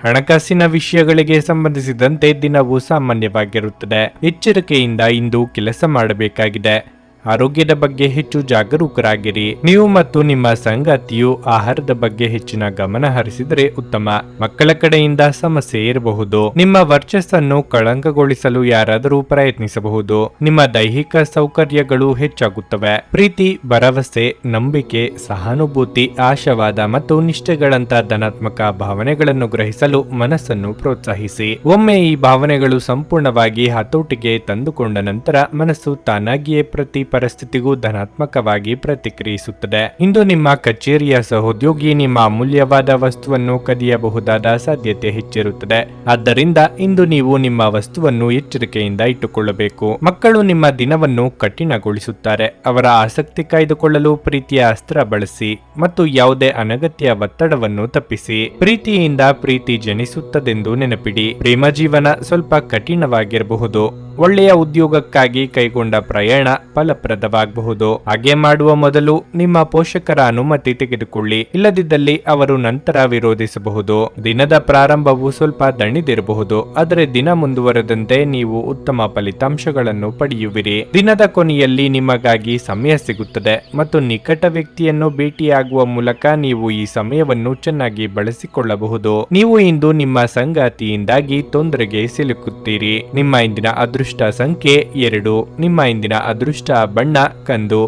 Speaker 1: ಹಣಕಾಸಿನ ವಿಷಯಗಳಿಗೆ ಸಂಬಂಧಿಸಿದಂತೆ ದಿನವೂ ಸಾಮಾನ್ಯವಾಗಿರುತ್ತದೆ. ಎಚ್ಚರಿಕೆಯಿಂದ ಇಂದು ಕೆಲಸ ಮಾಡಬೇಕಾಗಿದೆ. ಆರೋಗ್ಯದ ಬಗ್ಗೆ ಹೆಚ್ಚು ಜಾಗರೂಕರಾಗಿರಿ. ನೀವು ಮತ್ತು ನಿಮ್ಮ ಸಂಗಾತಿಯು ಆಹಾರದ ಬಗ್ಗೆ ಹೆಚ್ಚಿನ ಗಮನ ಹರಿಸಿದರೆ ಉತ್ತಮ. ಮಕ್ಕಳ ಕಡೆಯಿಂದ ಸಮಸ್ಯೆ ಇರಬಹುದು. ನಿಮ್ಮ ವರ್ಚಸ್ಸನ್ನು ಕಳಂಕಗೊಳಿಸಲು ಯಾರಾದರೂ ಪ್ರಯತ್ನಿಸಬಹುದು. ನಿಮ್ಮ ದೈಹಿಕ ಸೌಕರ್ಯಗಳು ಹೆಚ್ಚಾಗುತ್ತವೆ. ಪ್ರೀತಿ, ಭರವಸೆ, ನಂಬಿಕೆ, ಸಹಾನುಭೂತಿ, ಆಶಾವಾದ ಮತ್ತು ನಿಷ್ಠೆಗಳಂತ ಧನಾತ್ಮಕ ಭಾವನೆಗಳನ್ನು ಗ್ರಹಿಸಲು ಮನಸ್ಸನ್ನು ಪ್ರೋತ್ಸಾಹಿಸಿ. ಒಮ್ಮೆ ಈ ಭಾವನೆಗಳು ಸಂಪೂರ್ಣವಾಗಿ ಹತೋಟಿಗೆ ತಂದುಕೊಂಡ ನಂತರ ಮನಸ್ಸು ತಾನಾಗಿಯೇ ಪ್ರತಿ ಪರಿಸ್ಥಿತಿಗೂ ಧನಾತ್ಮಕವಾಗಿ ಪ್ರತಿಕ್ರಿಯಿಸುತ್ತದೆ. ಇಂದು ನಿಮ್ಮ ಕಚೇರಿಯ ಸಹೋದ್ಯೋಗಿ ನಿಮ್ಮ ಅಮೂಲ್ಯವಾದ ವಸ್ತುವನ್ನು ಕದಿಯಬಹುದಾದ ಸಾಧ್ಯತೆ ಹೆಚ್ಚಿರುತ್ತದೆ. ಆದ್ದರಿಂದ ಇಂದು ನೀವು ನಿಮ್ಮ ವಸ್ತುವನ್ನು ಎಚ್ಚರಿಕೆಯಿಂದ ಇಟ್ಟುಕೊಳ್ಳಬೇಕು. ಮಕ್ಕಳು ನಿಮ್ಮ ದಿನವನ್ನು ಕಠಿಣಗೊಳಿಸುತ್ತಾರೆ. ಅವರ ಆಸಕ್ತಿ ಕಾಯ್ದುಕೊಳ್ಳಲು ಪ್ರೀತಿಯ ಅಸ್ತ್ರ ಬಳಸಿ ಮತ್ತು ಯಾವುದೇ ಅನಗತ್ಯ ಒತ್ತಡವನ್ನು ತಪ್ಪಿಸಿ. ಪ್ರೀತಿಯಿಂದ ಪ್ರೀತಿ ಜನಿಸುತ್ತದೆಂದು ನೆನಪಿಡಿ. ಪ್ರೇಮ ಜೀವನ ಸ್ವಲ್ಪ ಕಠಿಣವಾಗಿರಬಹುದು. ಒಳ್ಳೆಯ ಉದ್ಯೋಗಕ್ಕಾಗಿ ಕೈಗೊಂಡ ಪ್ರಯಾಣ ಫಲಪ್ರದವಾಗಬಹುದು. ಹಾಗೆ ಮಾಡುವ ಮೊದಲು ನಿಮ್ಮ ಪೋಷಕರ ಅನುಮತಿ ತೆಗೆದುಕೊಳ್ಳಿ. ಇಲ್ಲದಿದ್ದಲ್ಲಿ ಅವರು ನಂತರ ವಿರೋಧಿಸಬಹುದು. ದಿನದ ಪ್ರಾರಂಭವು ಸ್ವಲ್ಪ ದಣಿದಿರಬಹುದು, ಆದರೆ ದಿನ ಮುಂದುವರೆದಂತೆ ನೀವು ಉತ್ತಮ ಫಲಿತಾಂಶಗಳನ್ನು ಪಡೆಯುವಿರಿ. ದಿನದ ಕೊನೆಯಲ್ಲಿ ನಿಮಗಾಗಿ ಸಮಯ ಸಿಗುತ್ತದೆ ಮತ್ತು ನಿಕಟ ವ್ಯಕ್ತಿಯನ್ನು ಭೇಟಿಯಾಗುವ ಮೂಲಕ ನೀವು ಈ ಸಮಯವನ್ನು ಚೆನ್ನಾಗಿ ಬಳಸಿಕೊಳ್ಳಬಹುದು. ನೀವು ಇಂದು ನಿಮ್ಮ ಸಂಗಾತಿಯಿಂದಾಗಿ ತೊಂದರೆಗೆ ಸಿಲುಕುತ್ತೀರಿ. ನಿಮ್ಮ ಇಂದಿನ ಅದೃಷ್ಟ ಸಂಖ್ಯೆ 2. ನಿಮ್ಮ ಇಂದಿನ ಅದೃಷ್ಟ ಬಣ್ಣ ಕಂದು.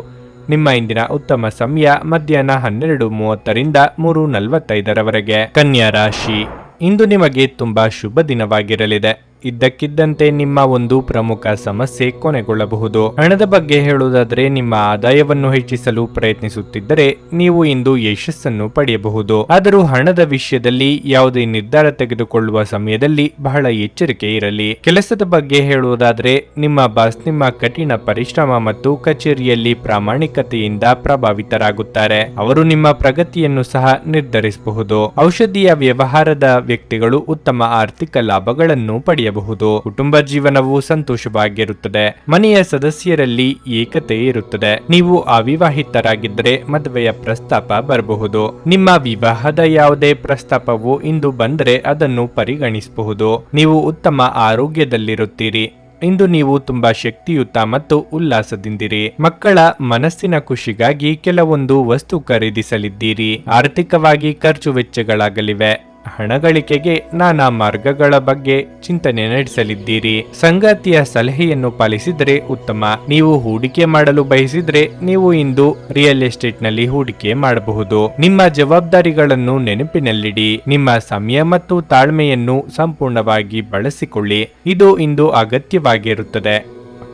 Speaker 1: ನಿಮ್ಮ ಇಂದಿನ ಉತ್ತಮ ಸಮಯ ಮಧ್ಯಾಹ್ನ 12:30ರಿಂದ 3:45ರವರೆಗೆ. ಕನ್ಯಾ ರಾಶಿ. ಇಂದು ನಿಮಗೆ ತುಂಬಾ ಶುಭ ದಿನವಾಗಿರಲಿದೆ. ಇದ್ದಕ್ಕಿದ್ದಂತೆ ನಿಮ್ಮ ಒಂದು ಪ್ರಮುಖ ಸಮಸ್ಯೆ ಕೊನೆಗೊಳ್ಳಬಹುದು. ಹಣದ ಬಗ್ಗೆ ಹೇಳುವುದಾದರೆ, ನಿಮ್ಮ ಆದಾಯವನ್ನು ಹೆಚ್ಚಿಸಲು ಪ್ರಯತ್ನಿಸುತ್ತಿದ್ದರೆ ನೀವು ಇಂದು ಯಶಸ್ಸನ್ನು ಪಡೆಯಬಹುದು. ಆದರೂ ಹಣದ ವಿಷಯದಲ್ಲಿ ಯಾವುದೇ ನಿರ್ಧಾರ ತೆಗೆದುಕೊಳ್ಳುವ ಸಮಯದಲ್ಲಿ ಬಹಳ ಎಚ್ಚರಿಕೆ ಇರಲಿ. ಕೆಲಸದ ಬಗ್ಗೆ ಹೇಳುವುದಾದರೆ, ನಿಮ್ಮ ಬಾಸ್ ನಿಮ್ಮ ಕಠಿಣ ಪರಿಶ್ರಮ ಮತ್ತು ಕಚೇರಿಯಲ್ಲಿ ಪ್ರಾಮಾಣಿಕತೆಯಿಂದ ಪ್ರಭಾವಿತರಾಗುತ್ತಾರೆ. ಅವರು ನಿಮ್ಮ ಪ್ರಗತಿಯನ್ನು ಸಹ ನಿರ್ಧರಿಸಬಹುದು. ಔಷಧಿಯ ವ್ಯವಹಾರದ ವ್ಯಕ್ತಿಗಳು ಉತ್ತಮ ಆರ್ಥಿಕ ಲಾಭಗಳನ್ನು ಪಡೆಯಬಹುದು. ಕುಟುಂಬ ಜೀವನವು ಸಂತೋಷವಾಗಿರುತ್ತದೆ. ಮನೆಯ ಸದಸ್ಯರಲ್ಲಿ ಏಕತೆ ಇರುತ್ತದೆ. ನೀವು ಅವಿವಾಹಿತರಾಗಿದ್ದರೆ ಮದುವೆಯ ಪ್ರಸ್ತಾಪ ಬರಬಹುದು. ನಿಮ್ಮ ವಿವಾಹದ ಯಾವುದೇ ಪ್ರಸ್ತಾಪವು ಇಂದು ಬಂದರೆ ಅದನ್ನು ಪರಿಗಣಿಸಬಹುದು. ನೀವು ಉತ್ತಮ ಆರೋಗ್ಯದಲ್ಲಿರುತ್ತೀರಿ. ಇಂದು ನೀವು ತುಂಬಾ ಶಕ್ತಿಯುತ ಮತ್ತು ಉಲ್ಲಾಸದಿಂದಿರಿ. ಮಕ್ಕಳ ಮನಸ್ಸಿನ ಖುಷಿಗಾಗಿ ಕೆಲವೊಂದು ವಸ್ತು ಖರೀದಿಸಲಿದ್ದೀರಿ. ಆರ್ಥಿಕವಾಗಿ ಖರ್ಚು ವೆಚ್ಚಗಳಾಗಲಿವೆ. ಹಣ ಗಳಿಕೆಗೆ ನಾನಾ ಮಾರ್ಗಗಳ ಬಗ್ಗೆ ಚಿಂತನೆ ನಡೆಸಲಿದ್ದೀರಿ. ಸಂಗಾತಿಯ ಸಲಹೆಯನ್ನು ಪಾಲಿಸಿದರೆ ಉತ್ತಮ. ನೀವು ಹೂಡಿಕೆ ಮಾಡಲು ಬಯಸಿದ್ರೆ ನೀವು ಇಂದು ರಿಯಲ್ ಎಸ್ಟೇಟ್ ನಲ್ಲಿ ಹೂಡಿಕೆ ಮಾಡಬಹುದು. ನಿಮ್ಮ ಜವಾಬ್ದಾರಿಗಳನ್ನು ನೆನಪಿನಲ್ಲಿಡಿ. ನಿಮ್ಮ ಸಮಯ ಮತ್ತು ತಾಳ್ಮೆಯನ್ನು ಸಂಪೂರ್ಣವಾಗಿ ಬಳಸಿಕೊಳ್ಳಿ. ಇದು ಇಂದು ಅಗತ್ಯವಾಗಿರುತ್ತದೆ.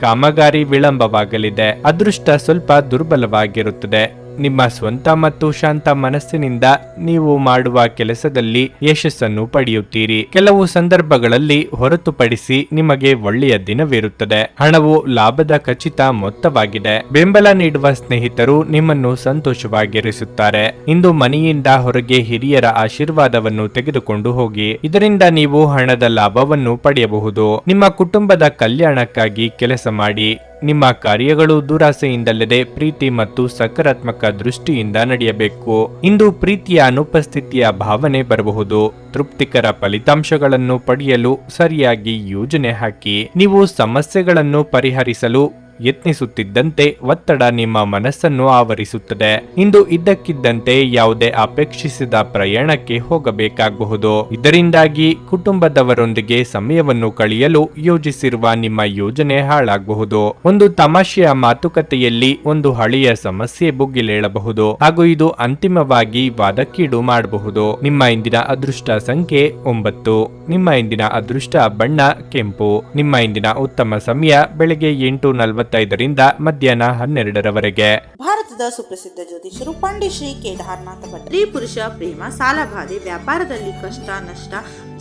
Speaker 1: ಕಾಮಗಾರಿ ವಿಳಂಬವಾಗಲಿದೆ. ಅದೃಷ್ಟ ಸ್ವಲ್ಪ ದುರ್ಬಲವಾಗಿರುತ್ತದೆ. ನಿಮ್ಮ ಸ್ವಂತ ಮತ್ತು ಶಾಂತ ಮನಸ್ಸಿನಿಂದ ನೀವು ಮಾಡುವ ಕೆಲಸದಲ್ಲಿ ಯಶಸ್ಸನ್ನು ಪಡೆಯುತ್ತೀರಿ. ಕೆಲವು ಸಂದರ್ಭಗಳಲ್ಲಿ ಹೊರತುಪಡಿಸಿ ನಿಮಗೆ ಒಳ್ಳೆಯ ದಿನವಿರುತ್ತದೆ. ಹಣವು ಲಾಭದ ಖಚಿತ ಮೊತ್ತವಾಗಿದೆ. ಬೆಂಬಲ ನೀಡುವ ಸ್ನೇಹಿತರು ನಿಮ್ಮನ್ನು ಸಂತೋಷವಾಗಿರಿಸುತ್ತಾರೆ. ಇಂದು ಮನೆಯಿಂದ ಹೊರಗೆ ಹಿರಿಯರ ಆಶೀರ್ವಾದವನ್ನು ತೆಗೆದುಕೊಂಡು ಹೋಗಿ. ಇದರಿಂದ ನೀವು ಹಣದ ಲಾಭವನ್ನು ಪಡೆಯಬಹುದು. ನಿಮ್ಮ ಕುಟುಂಬದ ಕಲ್ಯಾಣಕ್ಕಾಗಿ ಕೆಲಸ ಮಾಡಿ. ನಿಮ್ಮ ಕಾರ್ಯಗಳು ದುರಾಸೆಯಿಂದಲ್ಲದೆ ಪ್ರೀತಿ ಮತ್ತು ಸಕಾರಾತ್ಮಕ ದೃಷ್ಟಿಯಿಂದ ನಡೆಯಬೇಕು. ಇಂದು ಪ್ರೀತಿಯ ಅನುಪಸ್ಥಿತಿಯ ಭಾವನೆ ಬರಬಹುದು. ತೃಪ್ತಿಕರ ಫಲಿತಾಂಶಗಳನ್ನು ಪಡೆಯಲು ಸರಿಯಾಗಿ ಯೋಜನೆ ಹಾಕಿ. ನೀವು ಸಮಸ್ಯೆಗಳನ್ನು ಪರಿಹರಿಸಲು ಯತ್ನಿಸುತ್ತಿದ್ದಂತೆ ಒತ್ತಡ ನಿಮ್ಮ ಮನಸ್ಸನ್ನು ಆವರಿಸುತ್ತದೆ. ಇಂದು ಇದ್ದಕ್ಕಿದ್ದಂತೆ ಯಾವುದೇ ಅಪೇಕ್ಷಿಸಿದ ಪ್ರಯಾಣಕ್ಕೆ ಹೋಗಬೇಕಾಗಬಹುದು. ಇದರಿಂದಾಗಿ ಕುಟುಂಬದವರೊಂದಿಗೆ ಸಮಯವನ್ನು ಕಳೆಯಲು ಯೋಜಿಸಿರುವ ನಿಮ್ಮ ಯೋಜನೆ ಹಾಳಾಗಬಹುದು. ಒಂದು ತಮಾಷೆಯ ಮಾತುಕತೆಯಲ್ಲಿ ಒಂದು ಹಳೆಯ ಸಮಸ್ಯೆ ಭುಗಿಲೇಳಬಹುದು ಹಾಗೂ ಇದು ಅಂತಿಮವಾಗಿ ವಾದಕ್ಕೀಡು ಮಾಡಬಹುದು. ನಿಮ್ಮ ಇಂದಿನ ಅದೃಷ್ಟ ಸಂಖ್ಯೆ 9. ನಿಮ್ಮ ಇಂದಿನ ಅದೃಷ್ಟ ಬಣ್ಣ ಕೆಂಪು. ನಿಮ್ಮ ಇಂದಿನ ಉತ್ತಮ ಸಮಯ ಬೆಳಗ್ಗೆ 8:45ರಿಂದ ಮಧ್ಯಾಹ್ನ 12ರವರೆಗೆ.
Speaker 2: ಭಾರತದ ಸುಪ್ರಸಿದ್ಧ ಜ್ಯೋತಿಷರು ಪಂಡಿತ್ ಶ್ರೀ ಕೇದಾರನಾಥ ಭಟ್. ಸ್ತ್ರೀ ಪುರುಷ ಪ್ರೇಮ, ಸಾಲಬಾಧೆ, ವ್ಯಾಪಾರದಲ್ಲಿ ಕಷ್ಟ ನಷ್ಟ,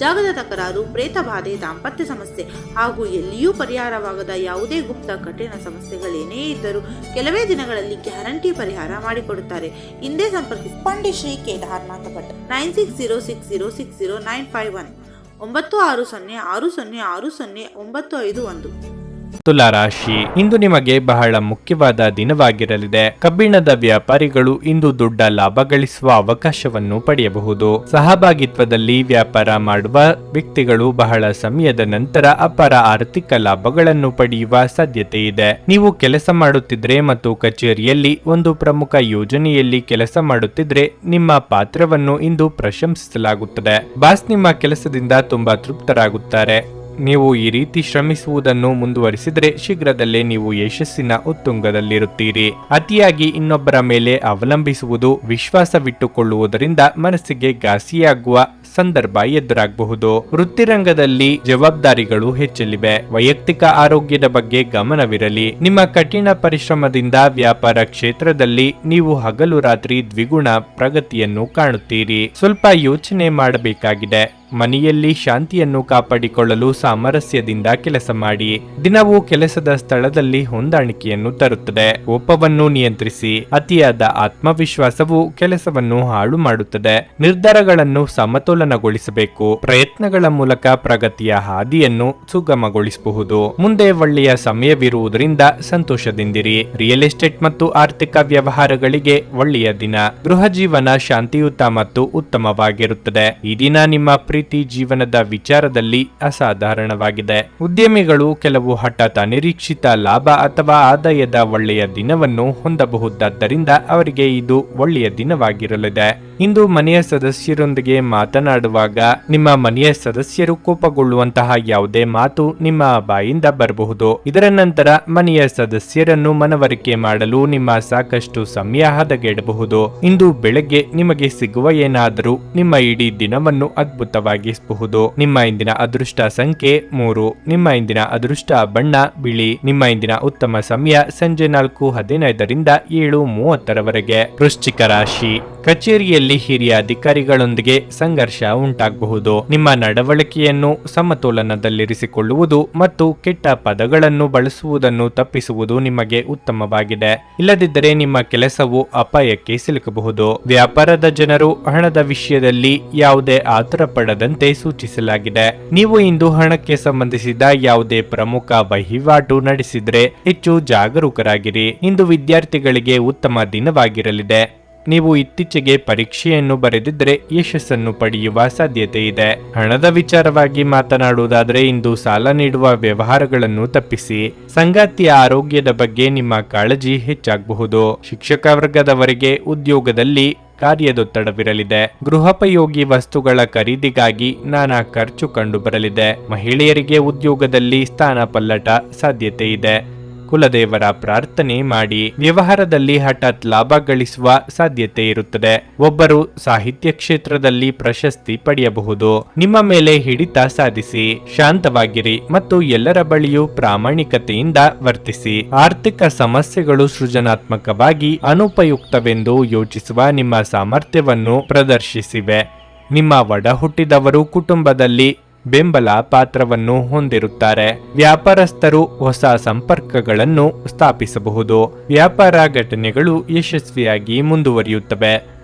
Speaker 2: ಜಾಗದ ತಕರಾರು, ಪ್ರೇತ ಬಾಧೆ, ದಾಂಪತ್ಯ ಸಮಸ್ಯೆ ಹಾಗೂ ಎಲ್ಲಿಯೂ ಪರಿಹಾರವಾಗದ ಯಾವುದೇ ಗುಪ್ತ ಕಠಿಣ ಸಮಸ್ಯೆಗಳೇನೇ ಇದ್ದರೂ ಕೆಲವೇ ದಿನಗಳಲ್ಲಿ ಗ್ಯಾರಂಟಿ ಪರಿಹಾರ ಮಾಡಿಕೊಡುತ್ತಾರೆ. ಹಿಂದೆ ಸಂಪರ್ಕಿಸಿ ಪಂಡಿತ್ ಶ್ರೀ ಕೇದಾರನಾಥ ಭಟ್ 9606060951 9606060951.
Speaker 1: ತುಲಾರಾಶಿ, ಇಂದು ನಿಮಗೆ ಬಹಳ ಮುಖ್ಯವಾದ ದಿನವಾಗಿರಲಿದೆ. ಕಬ್ಬಿಣದ ವ್ಯಾಪಾರಿಗಳು ಇಂದು ದೊಡ್ಡ ಲಾಭ ಗಳಿಸುವ ಅವಕಾಶವನ್ನು ಪಡೆಯಬಹುದು. ಸಹಭಾಗಿತ್ವದಲ್ಲಿ ವ್ಯಾಪಾರ ಮಾಡುವ ವ್ಯಕ್ತಿಗಳು ಬಹಳ ಸಮಯದ ನಂತರ ಅಪಾರ ಆರ್ಥಿಕ ಲಾಭಗಳನ್ನು ಪಡೆಯುವ ಸಾಧ್ಯತೆ ಇದೆ. ನೀವು ಕೆಲಸ ಮಾಡುತ್ತಿದ್ರೆ ಮತ್ತು ಕಚೇರಿಯಲ್ಲಿ ಒಂದು ಪ್ರಮುಖ ಯೋಜನೆಯಲ್ಲಿ ಕೆಲಸ ಮಾಡುತ್ತಿದ್ರೆ ನಿಮ್ಮ ಪಾತ್ರವನ್ನು ಇಂದು ಪ್ರಶಂಸಿಸಲಾಗುತ್ತದೆ. ಬಾಸ್ ನಿಮ್ಮ ಕೆಲಸದಿಂದ ತುಂಬಾ ತೃಪ್ತರಾಗುತ್ತಾರೆ. ನೀವು ಈ ರೀತಿ ಶ್ರಮಿಸುವುದನ್ನು ಮುಂದುವರಿಸಿದರೆ ಶೀಘ್ರದಲ್ಲೇ ನೀವು ಯಶಸ್ಸಿನ ಉತ್ತುಂಗದಲ್ಲಿರುತ್ತೀರಿ. ಅತಿಯಾಗಿ ಇನ್ನೊಬ್ಬರ ಮೇಲೆ ಅವಲಂಬಿಸುವುದು ವಿಶ್ವಾಸವಿಟ್ಟುಕೊಳ್ಳುವುದರಿಂದ ಮನಸ್ಸಿಗೆ ಘಾಸಿಯಾಗುವ ಸಂದರ್ಭ ಎದುರಾಗಬಹುದು. ವೃತ್ತಿರಂಗದಲ್ಲಿ ಜವಾಬ್ದಾರಿಗಳು ಹೆಚ್ಚಲಿವೆ. ವೈಯಕ್ತಿಕ ಆರೋಗ್ಯದ ಬಗ್ಗೆ ಗಮನವಿರಲಿ. ನಿಮ್ಮ ಕಠಿಣ ಪರಿಶ್ರಮದಿಂದ ವ್ಯಾಪಾರ ಕ್ಷೇತ್ರದಲ್ಲಿ ನೀವು ಹಗಲು ರಾತ್ರಿ ದ್ವಿಗುಣ ಪ್ರಗತಿಯನ್ನು ಕಾಣುತ್ತೀರಿ. ಸ್ವಲ್ಪ ಯೋಚನೆ ಮಾಡಬೇಕಾಗಿದೆ. ಮನೆಯಲ್ಲಿ ಶಾಂತಿಯನ್ನು ಕಾಪಾಡಿಕೊಳ್ಳಲು ಸಾಮರಸ್ಯದಿಂದ ಕೆಲಸ ಮಾಡಿ. ದಿನವೂ ಕೆಲಸದ ಸ್ಥಳದಲ್ಲಿ ಹೊಂದಾಣಿಕೆಯನ್ನು ತರುತ್ತದೆ. ಕೋಪವನ್ನು ನಿಯಂತ್ರಿಸಿ. ಅತಿಯಾದ ಆತ್ಮವಿಶ್ವಾಸವು ಕೆಲಸವನ್ನು ಹಾಳು ಮಾಡುತ್ತದೆ. ನಿರ್ಧಾರಗಳನ್ನು ಸಮತೋಲನಗೊಳಿಸಬೇಕು. ಪ್ರಯತ್ನಗಳ ಮೂಲಕ ಪ್ರಗತಿಯ ಹಾದಿಯನ್ನು ಸುಗಮಗೊಳಿಸಬಹುದು. ಮುಂದೆ ಒಳ್ಳೆಯ ಸಮಯವಿರುವುದರಿಂದ ಸಂತೋಷದಿಂದಿರಿ. ರಿಯಲ್ ಎಸ್ಟೇಟ್ ಮತ್ತು ಆರ್ಥಿಕ ವ್ಯವಹಾರಗಳಿಗೆ ಒಳ್ಳೆಯ ದಿನ. ಗೃಹ ಜೀವನ ಶಾಂತಿಯುತ ಮತ್ತು ಉತ್ತಮವಾಗಿರುತ್ತದೆ. ಈ ದಿನ ನಿಮ್ಮ ಪ್ರೀತಿ ಜೀವನದ ವಿಚಾರದಲ್ಲಿ ಅಸಾಧಾರಣವಾಗಿದೆ. ಉದ್ಯಮಿಗಳು ಕೆಲವು ಹಠಾತ್ ಅನಿರೀಕ್ಷಿತ ಲಾಭ ಅಥವಾ ಆದಾಯದ ಒಳ್ಳೆಯ ದಿನವನ್ನು ಹೊಂದಬಹುದಾದ್ದರಿಂದ ಅವರಿಗೆ ಇದು ಒಳ್ಳೆಯ ದಿನವಾಗಿರಲಿದೆ. ಇಂದು ಮನೆಯ ಸದಸ್ಯರೊಂದಿಗೆ ಮಾತನಾಡುವಾಗ ನಿಮ್ಮ ಮನೆಯ ಸದಸ್ಯರು ಕೋಪಗೊಳ್ಳುವಂತಹ ಯಾವುದೇ ಮಾತು ನಿಮ್ಮ ಬಾಯಿಂದ ಬರಬಹುದು. ಇದರ ನಂತರ ಮನೆಯ ಸದಸ್ಯರನ್ನು ಮನವರಿಕೆ ಮಾಡಲು ನಿಮ್ಮ ಸಾಕಷ್ಟು ಸಮಯ ಹದಗೆಡಬಹುದು. ಇಂದು ಬೆಳಗ್ಗೆ ನಿಮಗೆ ಸಿಗುವ ಏನಾದರೂ ನಿಮ್ಮ ಇಡೀ ದಿನವನ್ನು ಅದ್ಭುತವಾಗಿಸಬಹುದು. ನಿಮ್ಮ ಇಂದಿನ ಅದೃಷ್ಟ ಸಂಖ್ಯೆ 3. ನಿಮ್ಮ ಇಂದಿನ ಅದೃಷ್ಟ ಬಣ್ಣ ಬಿಳಿ. ನಿಮ್ಮ ಇಂದಿನ ಉತ್ತಮ ಸಮಯ ಸಂಜೆ 4:15ರಿಂದ 7:30ರವರೆಗೆ. ವೃಶ್ಚಿಕ ರಾಶಿ, ಕಚೇರಿಯಲ್ಲಿ ಹಿರಿಯ ಅಧಿಕಾರಿಗಳೊಂದಿಗೆ ಸಂಘರ್ಷ ಉಂಟಾಗಬಹುದು. ನಿಮ್ಮ ನಡವಳಿಕೆಯನ್ನು ಸಮತೋಲನದಲ್ಲಿರಿಸಿಕೊಳ್ಳುವುದು ಮತ್ತು ಕೆಟ್ಟ ಪದಗಳನ್ನು ಬಳಸುವುದನ್ನು ತಪ್ಪಿಸುವುದು ನಿಮಗೆ ಉತ್ತಮವಾಗಿದೆ. ಇಲ್ಲದಿದ್ದರೆ ನಿಮ್ಮ ಕೆಲಸವು ಅಪಾಯಕ್ಕೆ ಸಿಲುಕಬಹುದು. ವ್ಯಾಪಾರದ ಜನರು ಹಣದ ವಿಷಯದಲ್ಲಿ ಯಾವುದೇ ಆತುರ ಪಡದಂತೆ ಸೂಚಿಸಲಾಗಿದೆ. ನೀವು ಇಂದು ಹಣಕ್ಕೆ ಸಂಬಂಧಿಸಿದ ಯಾವುದೇ ಪ್ರಮುಖ ವಹಿವಾಟು ನಡೆಸಿದ್ರೆ ಹೆಚ್ಚು ಜಾಗರೂಕರಾಗಿರಿ. ಇಂದು ವಿದ್ಯಾರ್ಥಿಗಳಿಗೆ ಉತ್ತಮ ದಿನವಾಗಿರಲಿದೆ. ನೀವು ಇತ್ತೀಚೆಗೆ ಪರೀಕ್ಷೆಯನ್ನು ಬರೆದಿದ್ದರೆ ಯಶಸ್ಸನ್ನು ಪಡೆಯುವ ಸಾಧ್ಯತೆ ಇದೆ. ಹಣದ ವಿಚಾರವಾಗಿ ಮಾತನಾಡುವುದಾದರೆ ಇಂದು ಸಾಲ ನೀಡುವ ವ್ಯವಹಾರಗಳನ್ನು ತಪ್ಪಿಸಿ. ಸಂಗಾತಿಯ ಆರೋಗ್ಯದ ಬಗ್ಗೆ ನಿಮ್ಮ ಕಾಳಜಿ ಹೆಚ್ಚಾಗಬಹುದು. ಶಿಕ್ಷಕ ವರ್ಗದವರಿಗೆ ಉದ್ಯೋಗದಲ್ಲಿ ಕಾರ್ಯದೊತ್ತಡವಿರಲಿದೆ. ಗೃಹೋಪಯೋಗಿ ವಸ್ತುಗಳ ಖರೀದಿಗಾಗಿ ನಾನಾ ಖರ್ಚು ಕಂಡುಬರಲಿದೆ. ಮಹಿಳೆಯರಿಗೆ ಉದ್ಯೋಗದಲ್ಲಿ ಸ್ಥಾನ ಪಲ್ಲಟ ಸಾಧ್ಯತೆ ಇದೆ. ಕುಲದೇವರ ಪ್ರಾರ್ಥನೆ ಮಾಡಿ. ವ್ಯವಹಾರದಲ್ಲಿ ಹಠಾತ್ ಲಾಭ ಗಳಿಸುವ ಸಾಧ್ಯತೆ ಇರುತ್ತದೆ. ಒಬ್ಬರು ಸಾಹಿತ್ಯ ಕ್ಷೇತ್ರದಲ್ಲಿ ಪ್ರಶಸ್ತಿ ಪಡೆಯಬಹುದು. ನಿಮ್ಮ ಮೇಲೆ ಹಿಡಿತ ಸಾಧಿಸಿ. ಶಾಂತವಾಗಿರಿ ಮತ್ತು ಎಲ್ಲರ ಬಳಿಯೂ ಪ್ರಾಮಾಣಿಕತೆಯಿಂದ ವರ್ತಿಸಿ. ಆರ್ಥಿಕ ಸಮಸ್ಯೆಗಳು ಸೃಜನಾತ್ಮಕವಾಗಿ ಅನುಪಯುಕ್ತವೆಂದು ಯೋಚಿಸುವ ನಿಮ್ಮ ಸಾಮರ್ಥ್ಯವನ್ನು ಪ್ರದರ್ಶಿಸಿವೆ. ನಿಮ್ಮ ಒಡ ಹುಟ್ಟಿದವರು ಕುಟುಂಬದಲ್ಲಿ ಬೆಂಬಲ ಪಾತ್ರವನ್ನು ಹೊಂದಿರುತ್ತಾರೆ. ವ್ಯಾಪಾರಸ್ಥರು ಹೊಸ ಸಂಪರ್ಕಗಳನ್ನು ಸ್ಥಾಪಿಸಬಹುದು. ವ್ಯಾಪಾರ ಘಟನೆಗಳು ಯಶಸ್ವಿಯಾಗಿ ಮುಂದುವರಿಯುತ್ತವೆ.